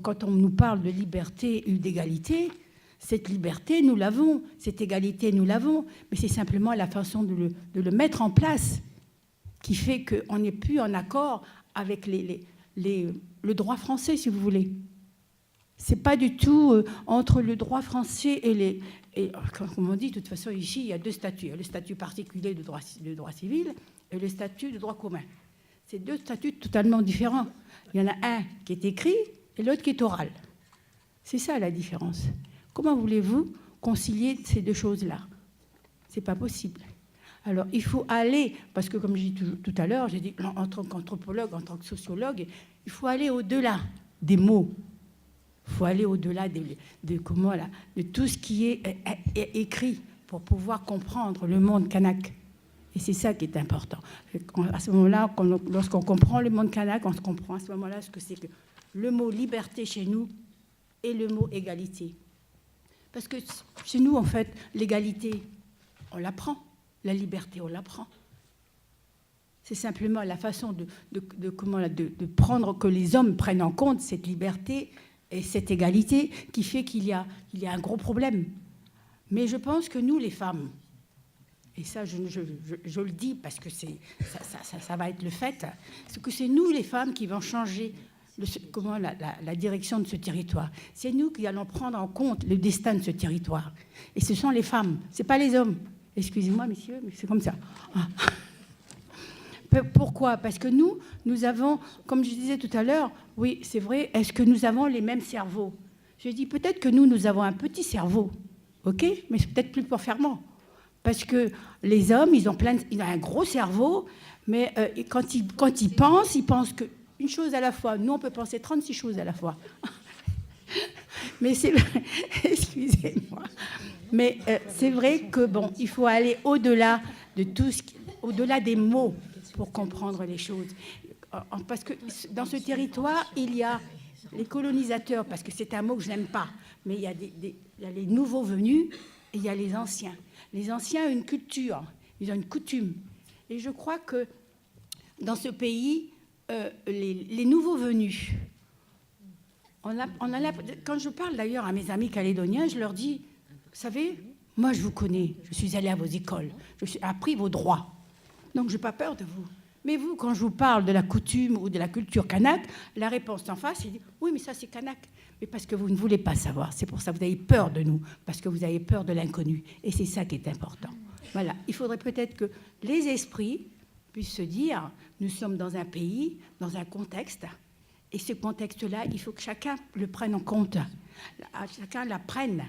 quand on nous parle de liberté et d'égalité, cette liberté, nous l'avons, cette égalité, nous l'avons, mais c'est simplement la façon de le mettre en place qui fait qu'on n'est plus en accord avec le droit français, si vous voulez. C'est pas du tout entre le droit français et comme on dit, de toute façon, ici, il y a deux statuts. Il y a le statut particulier de droit civil et le statut de droit commun. C'est deux statuts totalement différents. Il y en a un qui est écrit et l'autre qui est oral. C'est ça la différence. Comment voulez-vous concilier ces deux choses-là? C'est pas possible. Alors, il faut aller, parce que comme j'ai dit tout à l'heure, j'ai dit en tant qu'anthropologue, en tant que sociologue, il faut aller au-delà des mots. Il faut aller au-delà de tout ce qui est écrit pour pouvoir comprendre le monde kanak. Et c'est ça qui est important. À ce moment-là, lorsqu'on comprend le monde kanak, on se comprend à ce moment-là ce que c'est que le mot liberté chez nous et le mot égalité. Parce que chez nous, en fait, l'égalité, on l'apprend. La liberté, on l'apprend. C'est simplement la façon de prendre, que les hommes prennent en compte cette liberté et cette égalité qui fait qu'il y a un gros problème. Mais je pense que nous, les femmes, et ça je le dis parce que ça va être le fait, c'est que c'est nous, les femmes, qui vont changer la direction de ce territoire. C'est nous qui allons prendre en compte le destin de ce territoire. Et ce sont les femmes, ce n'est pas les hommes. Excusez-moi, messieurs, mais c'est comme ça. Pourquoi ? Parce que nous avons, comme je disais tout à l'heure, oui, c'est vrai, est-ce que nous avons les mêmes cerveaux ? Je dis peut-être que nous avons un petit cerveau, ok ? Mais c'est peut-être plus performant. Parce que les hommes, ils ont un gros cerveau, mais quand ils pensent qu'une chose à la fois. Nous, on peut penser 36 choses à la fois. Mais c'est vrai, excusez-moi. Mais c'est vrai que, bon, il faut aller au-delà de tout au-delà des mots pour comprendre les choses. Parce que dans ce territoire, il y a les colonisateurs, parce que c'est un mot que je n'aime pas, mais il y a les nouveaux venus et il y a les anciens. Les anciens ont une culture, ils ont une coutume. Et je crois que dans ce pays, les nouveaux venus, quand je parle d'ailleurs à mes amis calédoniens, je leur dis, vous savez, moi je vous connais, je suis allée à vos écoles, je suis appris vos droits, donc je n'ai pas peur de vous. Mais vous, quand je vous parle de la coutume ou de la culture kanak, la réponse en face, c'est oui, mais ça c'est kanak. Mais parce que vous ne voulez pas savoir, c'est pour ça que vous avez peur de nous, parce que vous avez peur de l'inconnu. Et c'est ça qui est important. Voilà, il faudrait peut-être que les esprits puissent se dire, nous sommes dans un pays, dans un contexte, et ce contexte-là, il faut que chacun le prenne en compte, chacun l'apprenne.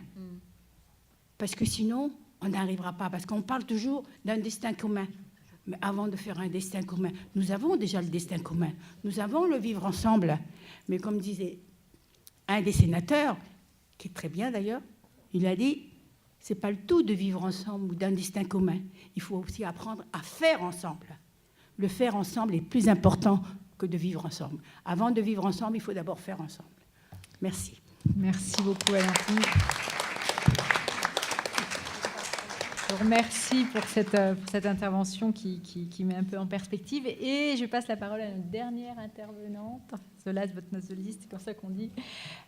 Parce que sinon, on n'arrivera pas, parce qu'on parle toujours d'un destin commun. Mais avant de faire un destin commun, nous avons déjà le destin commun. Nous avons le vivre ensemble. Mais comme disait un des sénateurs, qui est très bien d'ailleurs, il a dit, c'est pas le tout de vivre ensemble ou d'un destin commun. Il faut aussi apprendre à faire ensemble. Le faire ensemble est plus important que de vivre ensemble. Avant de vivre ensemble, il faut d'abord faire ensemble. Merci. Merci beaucoup, Valentine. Je vous remercie pour cette intervention qui met un peu en perspective. Et je passe la parole à notre dernière intervenante, the last but not the least, c'est comme ça qu'on dit,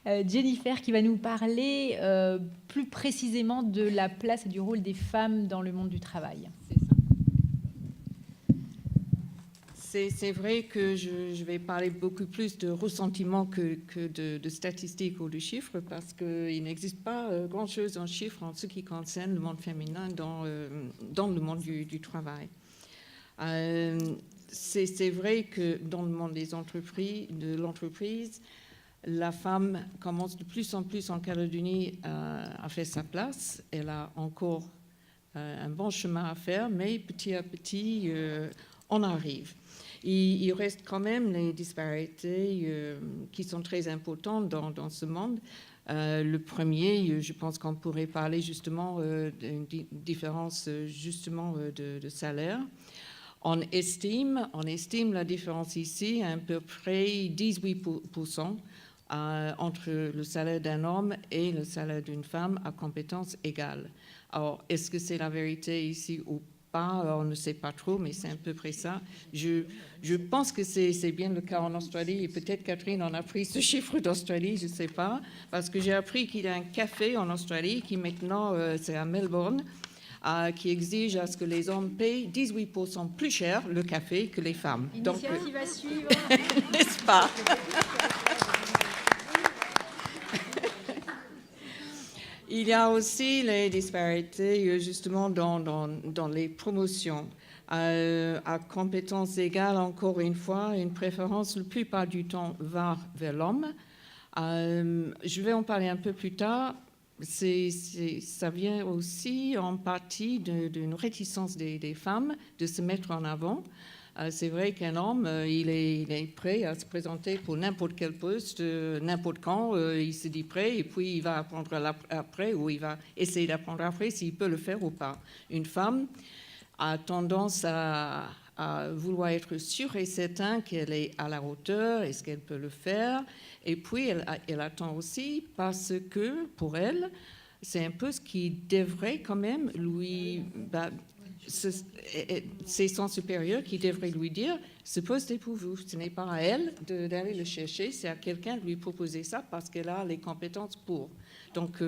Jennifer, qui va nous parler plus précisément de la place et du rôle des femmes dans le monde du travail. C'est vrai que je vais parler beaucoup plus de ressentiment que de statistiques ou de chiffres, parce qu'il n'existe pas grand-chose en chiffres en ce qui concerne le monde féminin dans le monde du travail. C'est vrai que dans le monde de l'entreprise, la femme commence de plus en plus en Calédonie à faire sa place. Elle a encore un bon chemin à faire, mais petit à petit, on arrive. Il reste quand même les disparités qui sont très importantes dans ce monde. Le premier, je pense qu'on pourrait parler justement d'une différence justement de salaire. On estime la différence ici à peu près 18% entre le salaire d'un homme et le salaire d'une femme à compétences égales. Alors, est-ce que c'est la vérité ici ou pas? On ne sait pas trop, mais c'est à peu près ça. Je pense que c'est bien le cas en Australie, et peut-être Catherine en a pris ce chiffre d'Australie, je ne sais pas, parce que j'ai appris qu'il y a un café en Australie qui maintenant, c'est à Melbourne, qui exige à ce que les hommes payent 18% plus cher le café que les femmes. Initiative à suivre. N'est-ce pas? Il y a aussi les disparités justement dans les promotions. À compétences égales, encore une fois, une préférence, la plupart du temps, va vers l'homme. Je vais en parler un peu plus tard. Ça vient aussi en partie d'une réticence des femmes de se mettre en avant. C'est vrai qu'un homme, il est prêt à se présenter pour n'importe quel poste, n'importe quand, il se dit prêt, et puis il va apprendre après, ou il va essayer d'apprendre après s'il peut le faire ou pas. Une femme a tendance à vouloir être sûre et certain qu'elle est à la hauteur, est-ce qu'elle peut le faire, et puis elle attend aussi parce que, pour elle, c'est un peu ce qui devrait quand même lui... c'est son supérieur qui devrait lui dire « ce poste est pour vous ». Ce n'est pas à elle d'aller le chercher, c'est à quelqu'un de lui proposer ça parce qu'elle a les compétences pour. Donc,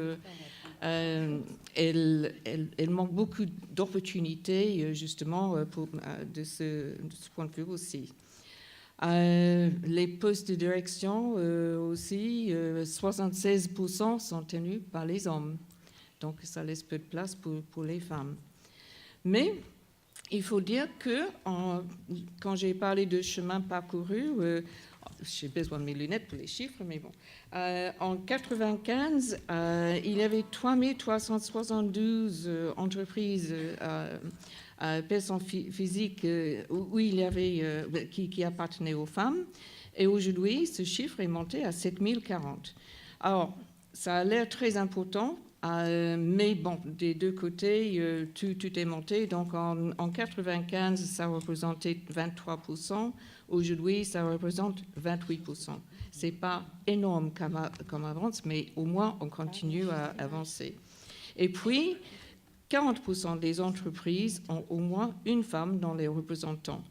elle manque beaucoup d'opportunités, justement, de ce point de vue aussi. Les postes de direction aussi, 76% sont tenus par les hommes. Donc, ça laisse peu de place pour les femmes. Mais il faut dire que quand j'ai parlé de chemin parcouru, j'ai besoin de mes lunettes pour les chiffres, mais bon. En 1995, il y avait 3372 entreprises personnes physiques où il y avait, qui appartenaient aux femmes. Et aujourd'hui, ce chiffre est monté à 7040. Alors, ça a l'air très important, mais bon, des deux côtés, tout est monté. Donc, en 1995, ça représentait 23%. Aujourd'hui, ça représente 28%. Ce n'est pas énorme comme avance, mais au moins, on continue à avancer. Et puis, 40% des entreprises ont au moins une femme dans les représentants.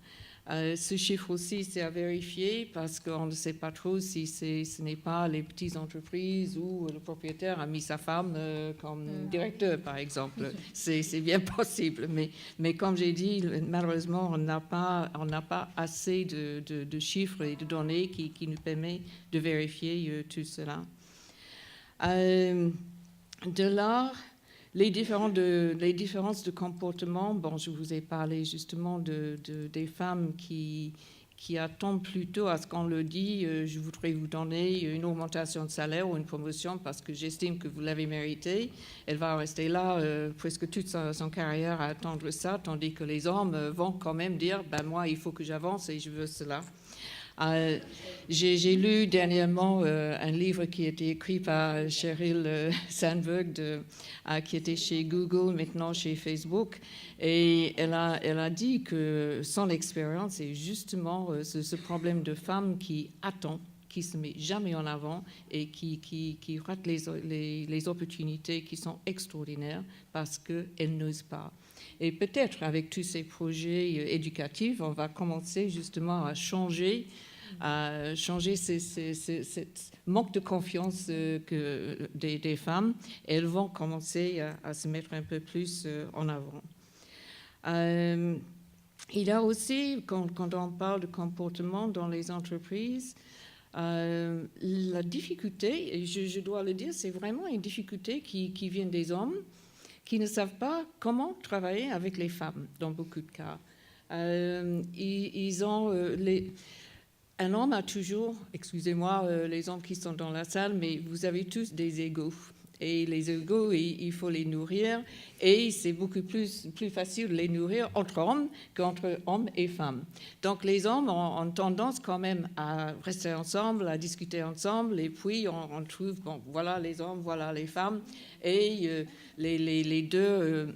Ce chiffre aussi, c'est à vérifier parce qu'on ne sait pas trop si ce n'est pas les petites entreprises où le propriétaire a mis sa femme comme directeur, par exemple. C'est bien possible. Mais comme j'ai dit, malheureusement, on n'a pas assez de chiffres et de données qui nous permettent de vérifier tout cela. De là, les différences de comportement, bon, je vous ai parlé justement des femmes qui attendent plutôt à ce qu'on leur dit je voudrais vous donner une augmentation de salaire ou une promotion parce que j'estime que vous l'avez mérité. Elle va rester là presque toute son carrière à attendre ça, tandis que les hommes vont quand même dire ben, moi, il faut que j'avance et je veux cela. J'ai lu dernièrement un livre qui a été écrit par Sheryl Sandberg, qui était chez Google, maintenant chez Facebook, et elle a dit que son expérience est justement ce problème de femmes qui attend, qui se met jamais en avant et qui rate les opportunités qui sont extraordinaires parce qu'elles n'osent pas. Et peut-être avec tous ces projets éducatifs, on va commencer justement à changer ce manque de confiance des femmes. Elles vont commencer à se mettre un peu plus en avant. Il y a aussi, quand on parle de comportement dans les entreprises, la difficulté, et je dois le dire, c'est vraiment une difficulté qui vient des hommes qui ne savent pas comment travailler avec les femmes, dans beaucoup de cas. Un homme a toujours, excusez-moi les hommes qui sont dans la salle, mais vous avez tous des égos. Et les égos, il faut les nourrir. Et c'est beaucoup plus facile de les nourrir entre hommes qu'entre hommes et femmes. Donc les hommes ont tendance quand même à rester ensemble, à discuter ensemble. Et puis on trouve, bon, voilà les hommes, voilà les femmes. Et les deux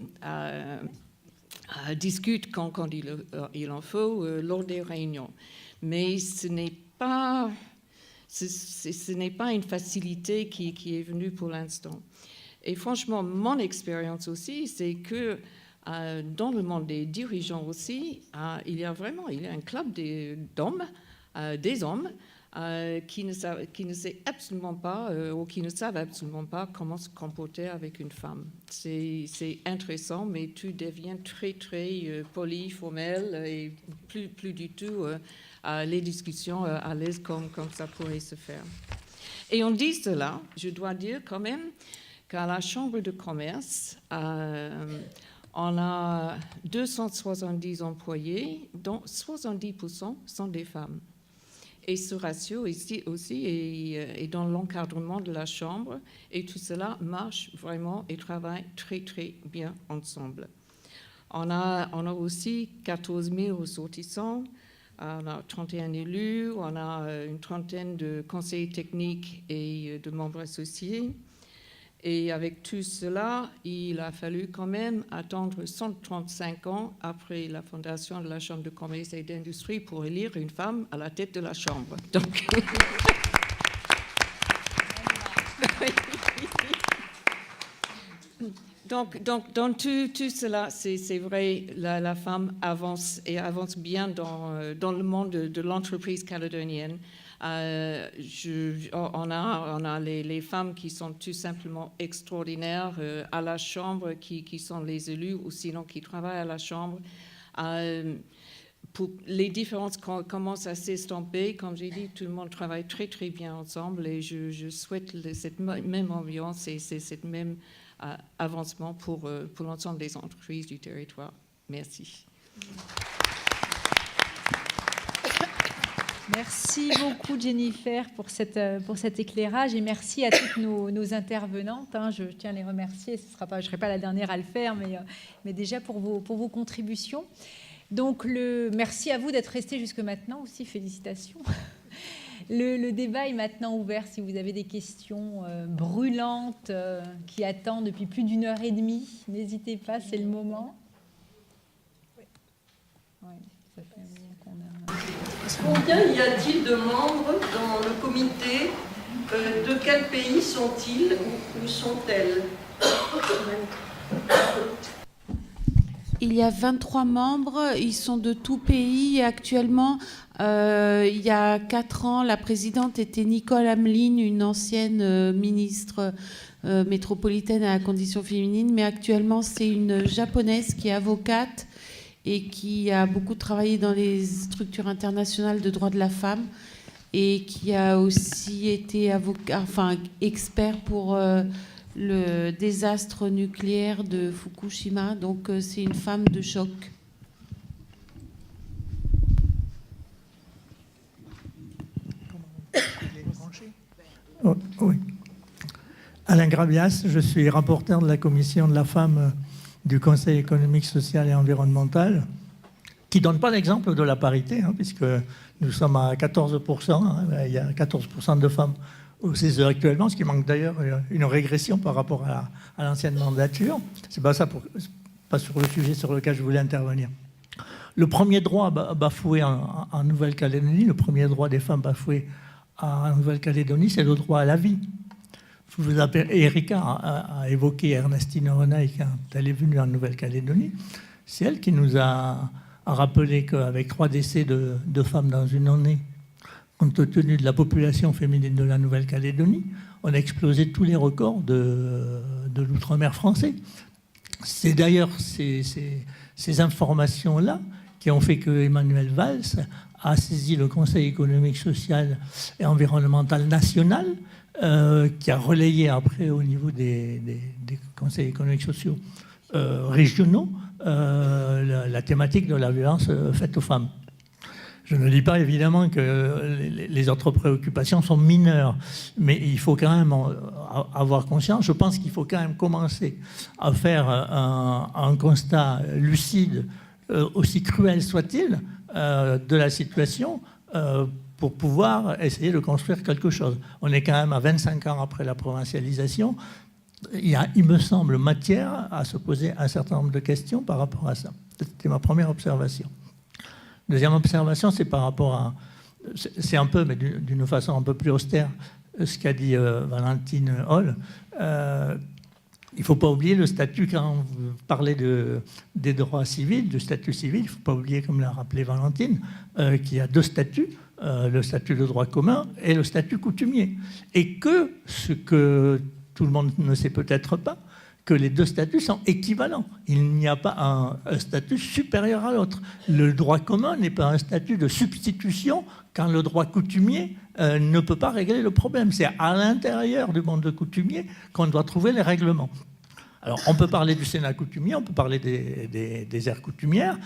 discutent quand il en faut lors des réunions. Mais ce n'est pas une facilité qui est venue pour l'instant. Et franchement, mon expérience aussi, c'est que dans le monde des dirigeants aussi, il y a un club d'hommes, des hommes, qui ne savent absolument pas ou qui ne savent absolument pas comment se comporter avec une femme. C'est intéressant, mais tout devient très, très poli, formel et plus du tout les discussions à l'aise comme ça pourrait se faire. Et on dit cela, je dois dire quand même qu'à la Chambre de commerce, on a 270 employés, dont 70% sont des femmes. Et ce ratio ici aussi est dans l'encadrement de la Chambre, et tout cela marche vraiment et travaille très, très bien ensemble. On a aussi 14 000 ressortissants, on a 31 élus, on a une trentaine de conseillers techniques et de membres associés. Et avec tout cela, il a fallu quand même attendre 135 ans après la fondation de la Chambre de commerce et d'industrie pour élire une femme à la tête de la Chambre. Donc, dans tout cela, c'est vrai, la femme avance et avance bien dans le monde de l'entreprise calédonienne. On a les femmes qui sont tout simplement extraordinaires à la Chambre, qui sont les élus ou sinon qui travaillent à la Chambre. Les différences commencent à s'estomper. Comme j'ai dit, tout le monde travaille très, très bien ensemble et je souhaite cette même ambiance et cette même avancement pour l'ensemble des entreprises du territoire. Merci. Merci beaucoup Jennifer pour cet éclairage et merci à toutes nos intervenantes. Je tiens à les remercier. Je ne serai pas la dernière à le faire, mais déjà pour vos contributions. Donc merci à vous d'être restés jusque maintenant aussi. Félicitations. Le débat est maintenant ouvert. Si vous avez des questions brûlantes qui attendent depuis plus d'1 heure et demie, n'hésitez pas, c'est le moment. Oui, ça fait un moment qu'on a... Combien y a-t-il de membres dans le comité? De quel pays sont-ils ou sont-elles? Il y a 23 membres, ils sont de tout pays. Et actuellement, il y a 4 ans, la présidente était Nicole Hamelin, une ancienne ministre métropolitaine à la condition féminine. Mais actuellement, c'est une japonaise qui est avocate et qui a beaucoup travaillé dans les structures internationales de droits de la femme et qui a aussi été expert pour le désastre nucléaire de Fukushima. Donc c'est une femme de choc. Oh, oui. Alain Grabias, je suis rapporteur de la commission de la femme du Conseil économique, social et environnemental, qui ne donne pas l'exemple de la parité, puisque nous sommes à 14%, il y a 14% de femmes au CESE actuellement, ce qui manque d'ailleurs une régression par rapport à l'ancienne mandature. C'est pas sur le sujet sur lequel je voulais intervenir. Le premier droit bafoué en Nouvelle-Calédonie, le premier droit des femmes bafoué en Nouvelle-Calédonie, c'est le droit à la vie. Erika a évoqué Ernestine Renay quand elle est venue en Nouvelle-Calédonie. C'est elle qui nous a rappelé qu'avec 3 décès de femmes dans une année, compte tenu de la population féminine de la Nouvelle-Calédonie, on a explosé tous les records de l'outre-mer français. C'est d'ailleurs ces informations-là qui ont fait que Emmanuel Valls a saisi le Conseil économique, social et environnemental national, qui a relayé après au niveau des conseils économiques sociaux régionaux la thématique de la violence faite aux femmes. Je ne dis pas évidemment que les autres préoccupations sont mineures, mais il faut quand même avoir conscience. Je pense qu'il faut quand même commencer à faire un constat lucide, aussi cruel soit-il, de la situation pour pouvoir essayer de construire quelque chose. On est quand même à 25 ans après la provincialisation. Il y a, il me semble, matière à se poser un certain nombre de questions par rapport à ça. C'était ma première observation. Deuxième observation, c'est par rapport à... C'est un peu, mais d'une façon un peu plus austère, ce qu'a dit Valentine Hall. Il ne faut pas oublier le statut, quand vous parlez des droits civils, du statut civil, il ne faut pas oublier, comme l'a rappelé Valentine, qu'il y a 2 statuts, le statut de droit commun et le statut coutumier. Et que, ce que tout le monde ne sait peut-être pas, que les 2 statuts sont équivalents. Il n'y a pas un statut supérieur à l'autre. Le droit commun n'est pas un statut de substitution quand le droit coutumier ne peut pas régler le problème. C'est à l'intérieur du monde coutumier qu'on doit trouver les règlements. Alors, on peut parler du Sénat coutumier, on peut parler des aires coutumières,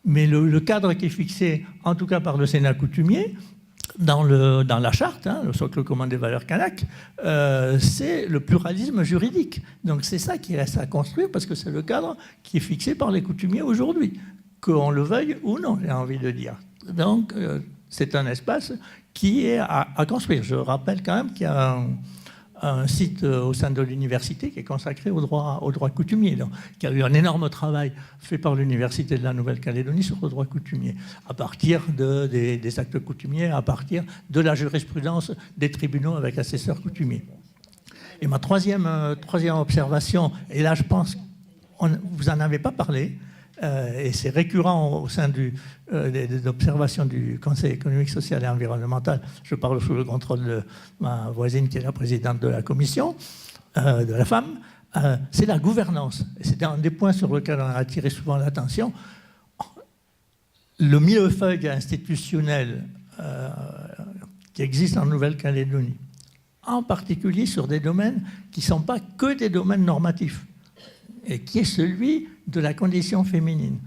mais le cadre qui est fixé, en tout cas par le Sénat coutumier, dans la charte, le socle commun des valeurs kanak, c'est le pluralisme juridique. Donc c'est ça qui reste à construire parce que c'est le cadre qui est fixé par les coutumiers aujourd'hui, qu'on le veuille ou non, j'ai envie de dire. Donc c'est un espace qui est à construire. Je rappelle quand même qu'il y a un site au sein de l'université qui est consacré au droit coutumier, donc, qui a eu un énorme travail fait par l'Université de la Nouvelle-Calédonie sur le droit coutumier, à partir des actes coutumiers, à partir de la jurisprudence des tribunaux avec assesseurs coutumiers. Et ma troisième observation, et là je pense, vous n'en avez pas parlé, et c'est récurrent au sein des observations du Conseil économique, social et environnemental, je parle sous le contrôle de ma voisine qui est la présidente de la commission, de la femme, c'est la gouvernance. Et c'est un des points sur lesquels on a attiré souvent l'attention. Le millefeuille institutionnel qui existe en Nouvelle-Calédonie, en particulier sur des domaines qui ne sont pas que des domaines normatifs, et qui est celui de la condition féminine,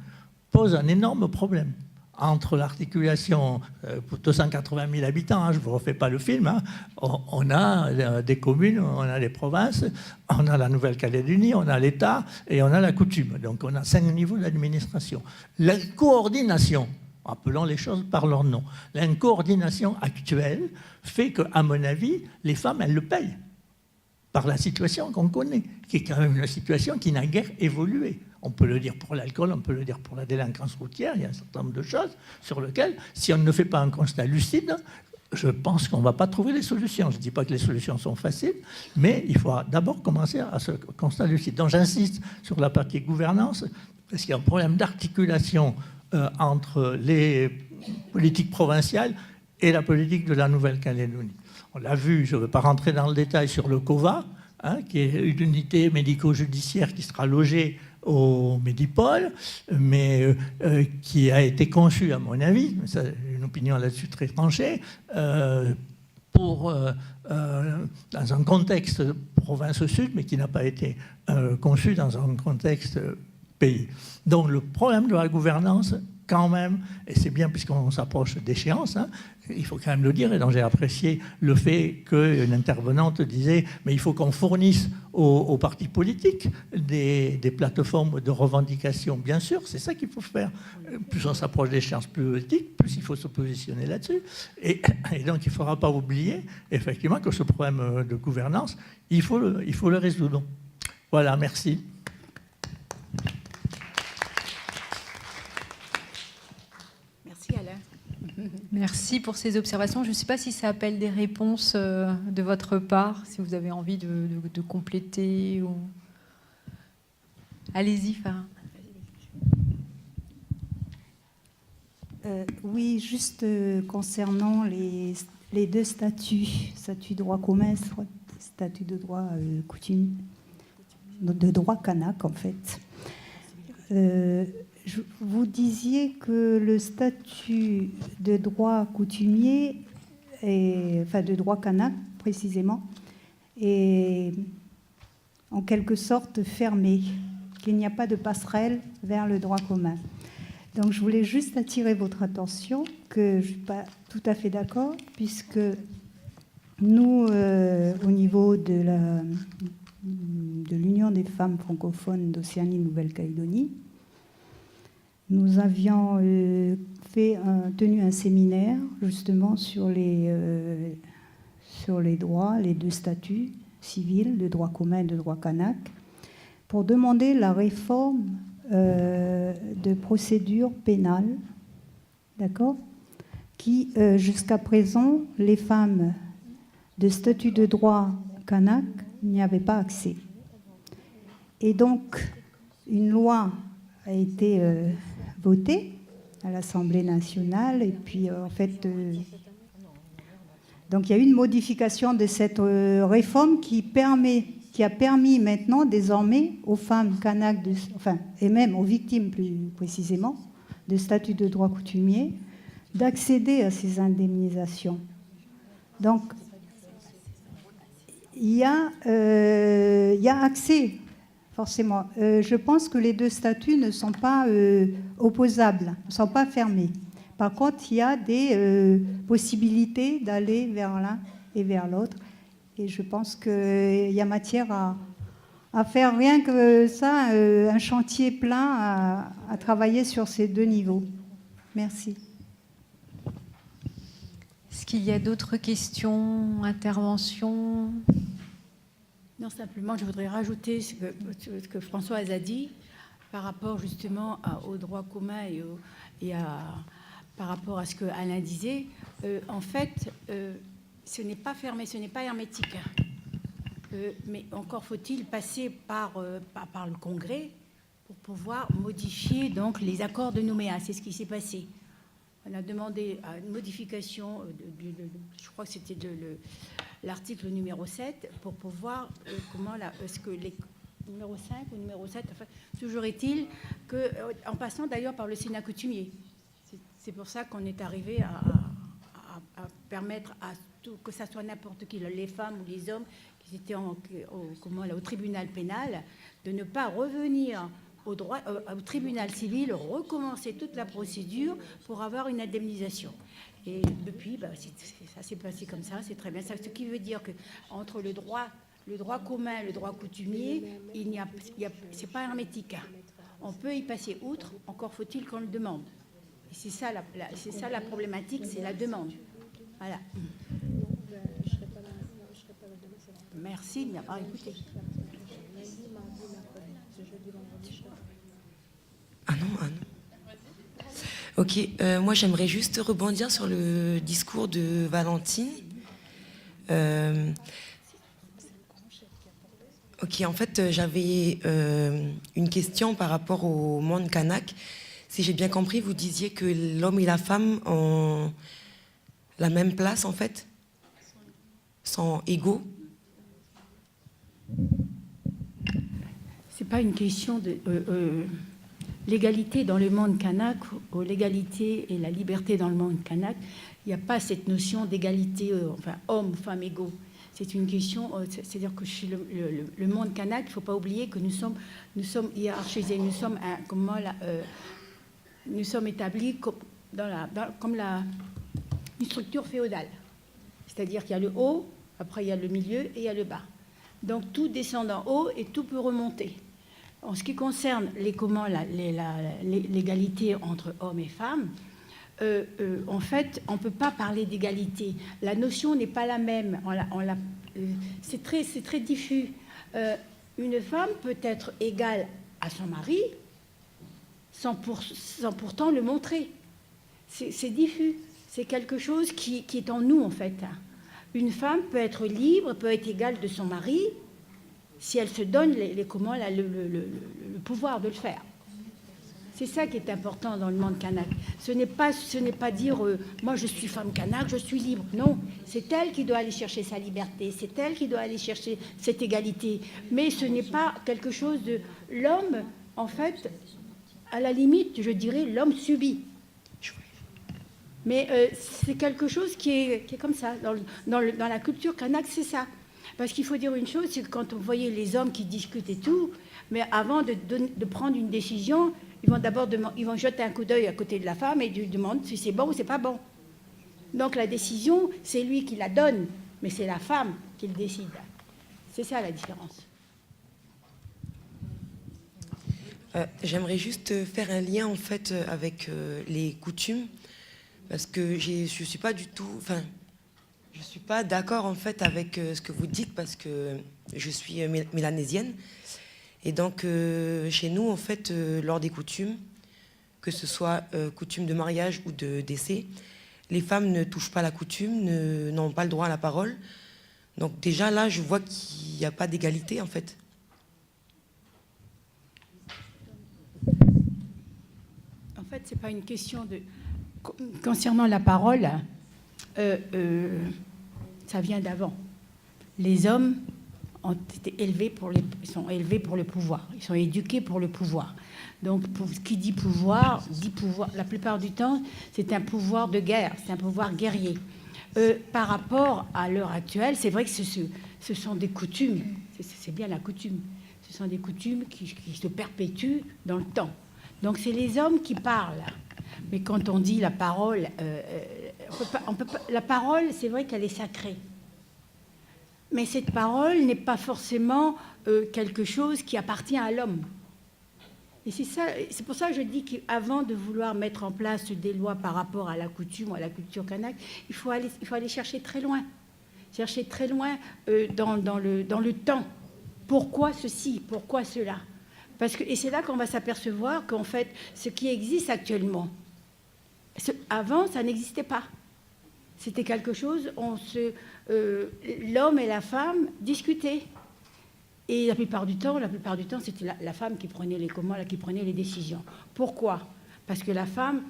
pose un énorme problème entre l'articulation, pour 280 000 habitants, hein, je ne vous refais pas le film, hein, on a des communes, on a des provinces, on a la Nouvelle-Calédonie, on a l'État et on a la coutume. Donc on a 5 niveaux d'administration. La coordination, appelons les choses par leur nom, la coordination actuelle fait qu'à mon avis, les femmes, elles le payent par la situation qu'on connaît, qui est quand même une situation qui n'a guère évolué. On peut le dire pour l'alcool, on peut le dire pour la délinquance routière, il y a un certain nombre de choses sur lesquelles, si on ne fait pas un constat lucide, je pense qu'on ne va pas trouver les solutions. Je ne dis pas que les solutions sont faciles, mais il faut d'abord commencer à ce constat lucide. Donc j'insiste sur la partie gouvernance, parce qu'il y a un problème d'articulation entre les politiques provinciales et la politique de la Nouvelle-Calédonie. On l'a vu, je ne veux pas rentrer dans le détail sur le COVA, hein, qui est une unité médico-judiciaire qui sera logée au Médipôle, mais qui a été conçue, à mon avis, ça, une opinion là-dessus très tranchée, dans un contexte province-sud, mais qui n'a pas été conçue dans un contexte pays. Donc le problème de la gouvernance, quand même, et c'est bien puisqu'on s'approche d'échéance, hein, il faut quand même le dire, et donc j'ai apprécié le fait qu'une intervenante disait mais il faut qu'on fournisse aux partis politiques des plateformes de revendication. Bien sûr, c'est ça qu'il faut faire. Plus on s'approche d'échéances politiques, plus il faut se positionner là-dessus. Et donc il ne faudra pas oublier effectivement que ce problème de gouvernance, il faut le résoudre. Voilà, merci. Merci pour ces observations. Je ne sais pas si ça appelle des réponses de votre part, si vous avez envie de compléter. Ou... Allez-y, Farah. Oui, juste concernant les deux statuts, statut de droit commun, statut de droit coutumier, de droit kanak en fait. Vous disiez que le statut de droit coutumier, enfin de droit kanak précisément, est en quelque sorte fermé, qu'il n'y a pas de passerelle vers le droit commun. Donc je voulais juste attirer votre attention que je ne suis pas tout à fait d'accord, puisque nous, au niveau de l'Union des femmes francophones d'Océanie-Nouvelle-Calédonie, nous avions tenu un séminaire justement sur les droits, les deux statuts civils, de droit commun et de droit kanak, pour demander la réforme de procédure pénale, d'accord, qui jusqu'à présent, les femmes de statut de droit kanak n'y avaient pas accès. Et donc, une loi a été votée à l'Assemblée nationale, et puis en fait, donc il y a eu une modification de cette réforme qui a permis maintenant, désormais, aux femmes kanak, et même aux victimes plus précisément, de statut de droit coutumier, d'accéder à ces indemnisations. Donc, il y a accès, forcément. Je pense que les deux statuts ne sont pas opposables, ne sont pas fermés. Par contre, il y a des possibilités d'aller vers l'un et vers l'autre. Et je pense qu'il y a matière à faire rien que ça, un chantier plein à travailler sur ces deux niveaux. Merci. Est-ce qu'il y a d'autres questions, interventions ? Non, simplement, je voudrais rajouter ce que Françoise a dit par rapport justement au droit commun par rapport à ce que Alain disait. En fait, ce n'est pas fermé, ce n'est pas hermétique. mais encore faut-il passer par le Congrès pour pouvoir modifier donc les accords de Nouméa. C'est ce qui s'est passé. On a demandé une modification, je crois que c'était de l'article numéro 7, pour pouvoir, est-ce que les numéro 5 ou numéro 7, enfin, toujours est-il qu'en passant d'ailleurs par le Sénat coutumier, c'est pour ça qu'on est arrivé à permettre à tout, que ça soit n'importe qui, les femmes ou les hommes qui étaient au tribunal pénal, de ne pas revenir au tribunal civil, recommencer toute la procédure pour avoir une indemnisation. Et depuis, ça s'est passé comme ça, c'est très bien. Ça, ce qui veut dire qu'entre le droit commun, le droit coutumier, c'est pas hermétique. On peut y passer outre, encore faut-il qu'on le demande. Et c'est ça la problématique, c'est la demande. Voilà. Merci de m'avoir écouté. Ah non. Ok, moi j'aimerais juste rebondir sur le discours de Valentine. Ok, en fait, j'avais une question par rapport au monde kanak. Si j'ai bien compris, vous disiez que l'homme et la femme ont la même place, en fait, sont égaux. C'est pas une question de l'égalité dans le monde kanak, ou l'égalité et la liberté dans le monde kanak. Il n'y a pas cette notion d'égalité, hommes, femmes égaux. C'est une question, c'est-à-dire que chez le monde kanak, il ne faut pas oublier que nous sommes hiérarchisés, nous sommes établis comme une structure féodale. C'est-à-dire qu'il y a le haut, après il y a le milieu et il y a le bas. Donc tout descend d'en haut et tout peut remonter. En ce qui concerne l'égalité entre hommes et femmes, en fait, on ne peut pas parler d'égalité. La notion n'est pas la même. C'est très diffus. Une femme peut être égale à son mari sans pourtant le montrer. C'est diffus. C'est quelque chose qui est en nous, en fait. Une femme peut être libre, peut être égale de son mari si elle se donne le pouvoir de le faire. C'est ça qui est important dans le monde kanak. Ce n'est pas dire moi je suis femme kanak, je suis libre. Non, c'est elle qui doit aller chercher sa liberté, c'est elle qui doit aller chercher cette égalité. Mais ce n'est pas quelque chose de l'homme, en fait, à la limite, je dirais, l'homme subit. Mais c'est quelque chose qui est comme ça. Dans la culture kanak, c'est ça. Parce qu'il faut dire une chose, c'est que quand on voyait les hommes qui discutent et tout, mais avant de prendre une décision, ils vont jeter un coup d'œil à côté de la femme et lui demandent si c'est bon ou c'est pas bon. Donc la décision, c'est lui qui la donne, mais c'est la femme qui le décide. C'est ça la différence. J'aimerais juste faire un lien en fait avec les coutumes, parce que je suis pas du tout, je suis pas d'accord en fait avec ce que vous dites, parce que je suis mélanésienne. Et donc, chez nous, en fait, lors des coutumes, que ce soit coutume de mariage ou de décès, les femmes ne touchent pas la coutume, n'ont pas le droit à la parole. Donc déjà, là, je vois qu'il n'y a pas d'égalité, en fait. En fait, ce n'est pas une question de... Concernant la parole, ça vient d'avant. Les hommes ont été sont élevés pour le pouvoir. Ils sont éduqués pour le pouvoir. Donc, qui dit pouvoir, la plupart du temps, c'est un pouvoir de guerre, c'est un pouvoir guerrier. Par rapport à l'heure actuelle, c'est vrai que ce sont des coutumes, c'est bien la coutume, ce sont des coutumes qui se perpétuent dans le temps. Donc, c'est les hommes qui parlent. Mais quand on dit la parole, la parole, c'est vrai qu'elle est sacrée. Mais cette parole n'est pas forcément quelque chose qui appartient à l'homme. Et c'est pour ça que je dis qu'avant de vouloir mettre en place des lois par rapport à la coutume ou à la culture kanak, il faut aller chercher très loin. Chercher très loin dans le temps. Pourquoi ceci? Pourquoi cela? Et c'est là qu'on va s'apercevoir qu'en fait, ce qui existe actuellement, avant, ça n'existait pas. C'était quelque chose, l'homme et la femme discutaient. Et la plupart du temps, c'était la femme qui prenait les décisions. Pourquoi? Parce que la femme,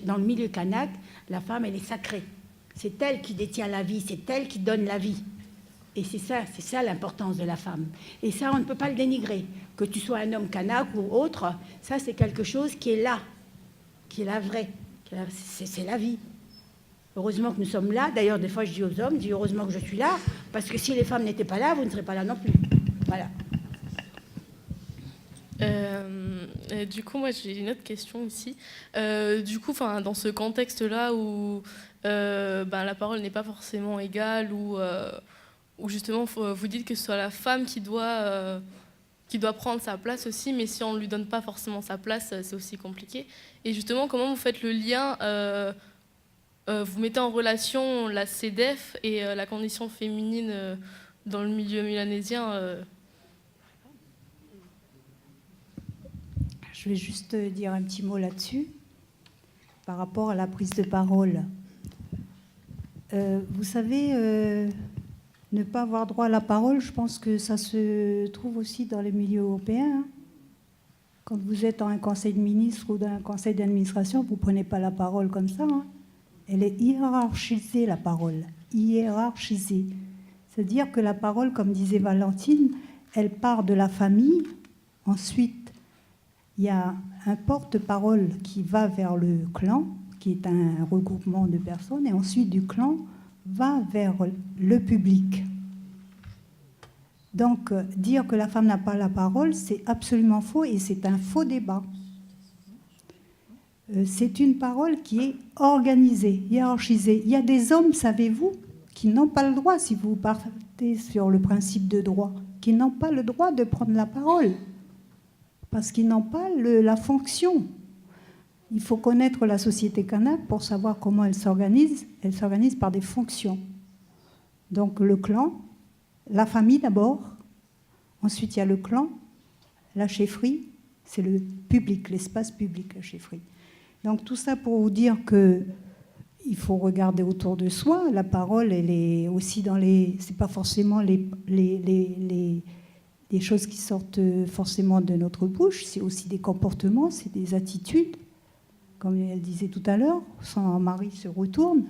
dans le milieu kanak, la femme, elle est sacrée. C'est elle qui détient la vie, c'est elle qui donne la vie. Et c'est ça l'importance de la femme. Et ça, on ne peut pas le dénigrer. Que tu sois un homme kanak ou autre, ça, c'est quelque chose qui est là, vraie. C'est la vie. Heureusement que nous sommes là. D'ailleurs, des fois, je dis aux hommes, heureusement que je suis là, parce que si les femmes n'étaient pas là, vous ne serez pas là non plus. Voilà. Du coup, moi, j'ai une autre question ici. Du coup, dans ce contexte-là où la parole n'est pas forcément égale, où justement, vous dites que ce soit la femme qui doit prendre sa place aussi, mais si on ne lui donne pas forcément sa place, c'est aussi compliqué. Et justement, comment vous faites le lien vous mettez en relation la CEDEF et la condition féminine dans le milieu mélanésien Je vais juste dire un petit mot là-dessus, par rapport à la prise de parole. Vous savez, ne pas avoir droit à la parole, je pense que ça se trouve aussi dans les milieux européens. Quand vous êtes dans un conseil de ministres ou dans un conseil d'administration, vous ne prenez pas la parole comme ça. Elle est hiérarchisée, la parole. Hiérarchisée. C'est-à-dire que la parole, comme disait Valentine, elle part de la famille. Ensuite, il y a un porte-parole qui va vers le clan, qui est un regroupement de personnes, et ensuite du clan va vers le public. Donc, dire que la femme n'a pas la parole, c'est absolument faux et c'est un faux débat. C'est une parole qui est organisée, hiérarchisée. Il y a des hommes, savez-vous, qui n'ont pas le droit, si vous partez sur le principe de droit, qui n'ont pas le droit de prendre la parole, parce qu'ils n'ont pas la fonction. Il faut connaître la société kanak pour savoir comment elle s'organise. Elle s'organise par des fonctions. Donc le clan, la famille d'abord, ensuite il y a le clan, la chefferie, c'est le public, l'espace public, la chefferie. Donc tout ça pour vous dire qu'il faut regarder autour de soi. La parole, elle est aussi dans les... C'est pas forcément les choses qui sortent forcément de notre bouche, c'est aussi des comportements, c'est des attitudes. Comme elle disait tout à l'heure, son mari se retourne.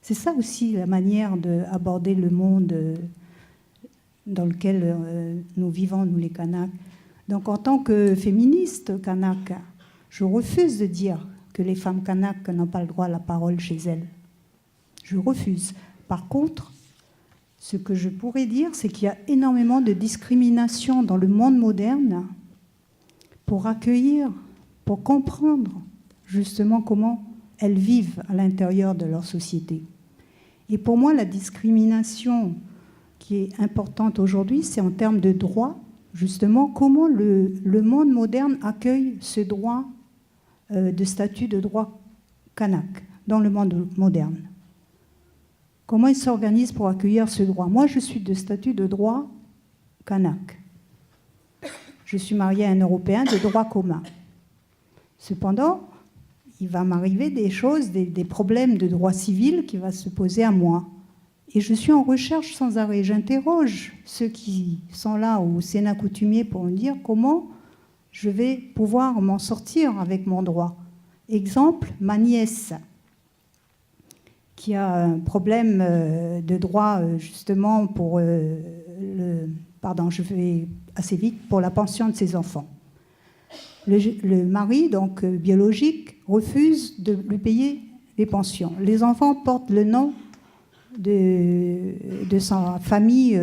C'est ça aussi la manière d'aborder le monde dans lequel nous vivons, nous les Kanaks. Donc en tant que féministe kanak, je refuse de dire que les femmes kanak n'ont pas le droit à la parole chez elles. Je refuse. Par contre, ce que je pourrais dire, c'est qu'il y a énormément de discrimination dans le monde moderne pour accueillir, pour comprendre justement comment elles vivent à l'intérieur de leur société. Et pour moi, la discrimination qui est importante aujourd'hui, c'est en termes de droit, justement, comment le monde moderne accueille ce droit de statut de droit kanak dans le monde moderne. Comment il s'organise pour accueillir ce droit? Moi, je suis de statut de droit kanak. Je suis mariée à un Européen de droit commun. Cependant, il va m'arriver des choses, des problèmes de droit civil qui vont se poser à moi. Et je suis en recherche sans arrêt. J'interroge ceux qui sont là au Sénat coutumier pour me dire comment je vais pouvoir m'en sortir avec mon droit. Exemple, ma nièce, qui a un problème de droit justement pour je vais assez vite, pour la pension de ses enfants. Le mari, donc biologique, refuse de lui payer les pensions. Les enfants portent le nom de sa famille,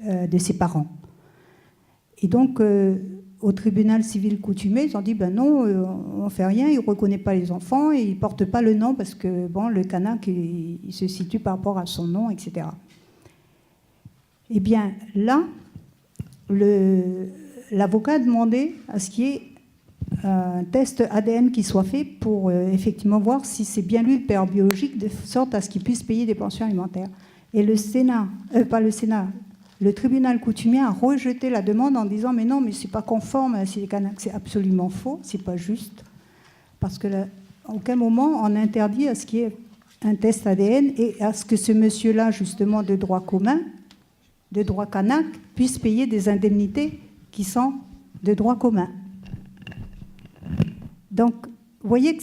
de ses parents. Et donc, au tribunal civil coutumier, ils ont dit ben non, on ne fait rien, il ne reconnaît pas les enfants et il ne porte pas le nom parce que bon, le kanak, il se situe par rapport à son nom, etc. Eh bien, là, l'avocat a demandé à ce qu'il y ait un test ADN qui soit fait pour effectivement voir si c'est bien lui le père biologique, de sorte à ce qu'il puisse payer des pensions alimentaires. Et le tribunal coutumier a rejeté la demande en disant mais non, mais c'est pas conforme à ces Kanaks. C'est absolument faux, c'est pas juste, parce que à aucun moment on interdit à ce qu'il y ait un test ADN et à ce que ce monsieur-là, justement de droit commun, de droit kanak puissent payer des indemnités qui sont de droit commun. Donc, vous voyez que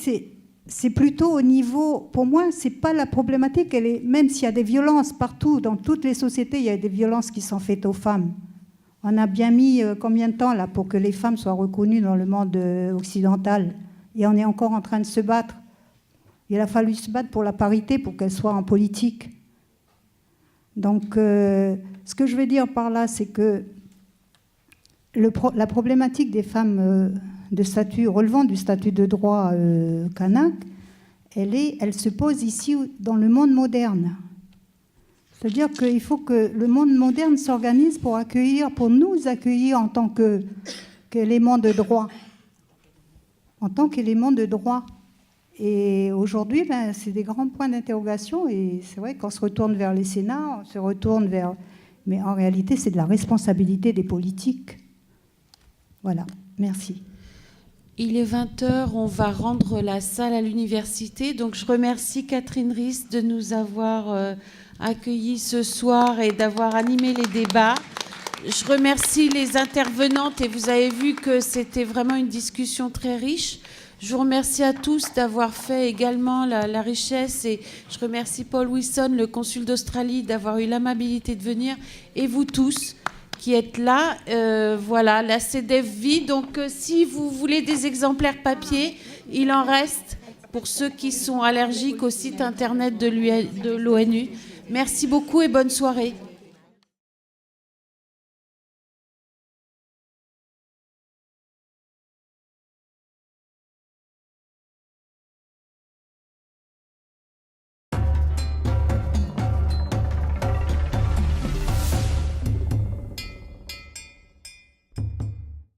c'est plutôt au niveau, pour moi, c'est pas la problématique, même s'il y a des violences partout, dans toutes les sociétés, il y a des violences qui sont faites aux femmes. On a bien mis combien de temps là pour que les femmes soient reconnues dans le monde occidental? Et on est encore en train de se battre. Il a fallu se battre pour la parité, pour qu'elle soit en politique. Donc, ce que je veux dire par là, c'est que la problématique des femmes de statut, relevant du statut de droit kanak, elle se pose ici dans le monde moderne. C'est-à-dire qu'il faut que le monde moderne s'organise pour nous accueillir en tant qu'éléments de droit. En tant qu'éléments de droit. Et aujourd'hui, c'est des grands points d'interrogation. Et c'est vrai qu'on se retourne vers les Sénats, on se retourne vers... Mais en réalité, c'est de la responsabilité des politiques. Voilà, merci. Il est 20h, on va rendre la salle à l'université. Donc je remercie Catherine Riss de nous avoir accueillis ce soir et d'avoir animé les débats. Je remercie les intervenantes et vous avez vu que c'était vraiment une discussion très riche. Je vous remercie à tous d'avoir fait également la richesse et je remercie Paul Wilson, le consul d'Australie, d'avoir eu l'amabilité de venir et vous tous qui êtes là. Voilà, la CEDEF vit. Donc si vous voulez des exemplaires papier, il en reste pour ceux qui sont allergiques au site internet de l'ONU. Merci beaucoup et bonne soirée.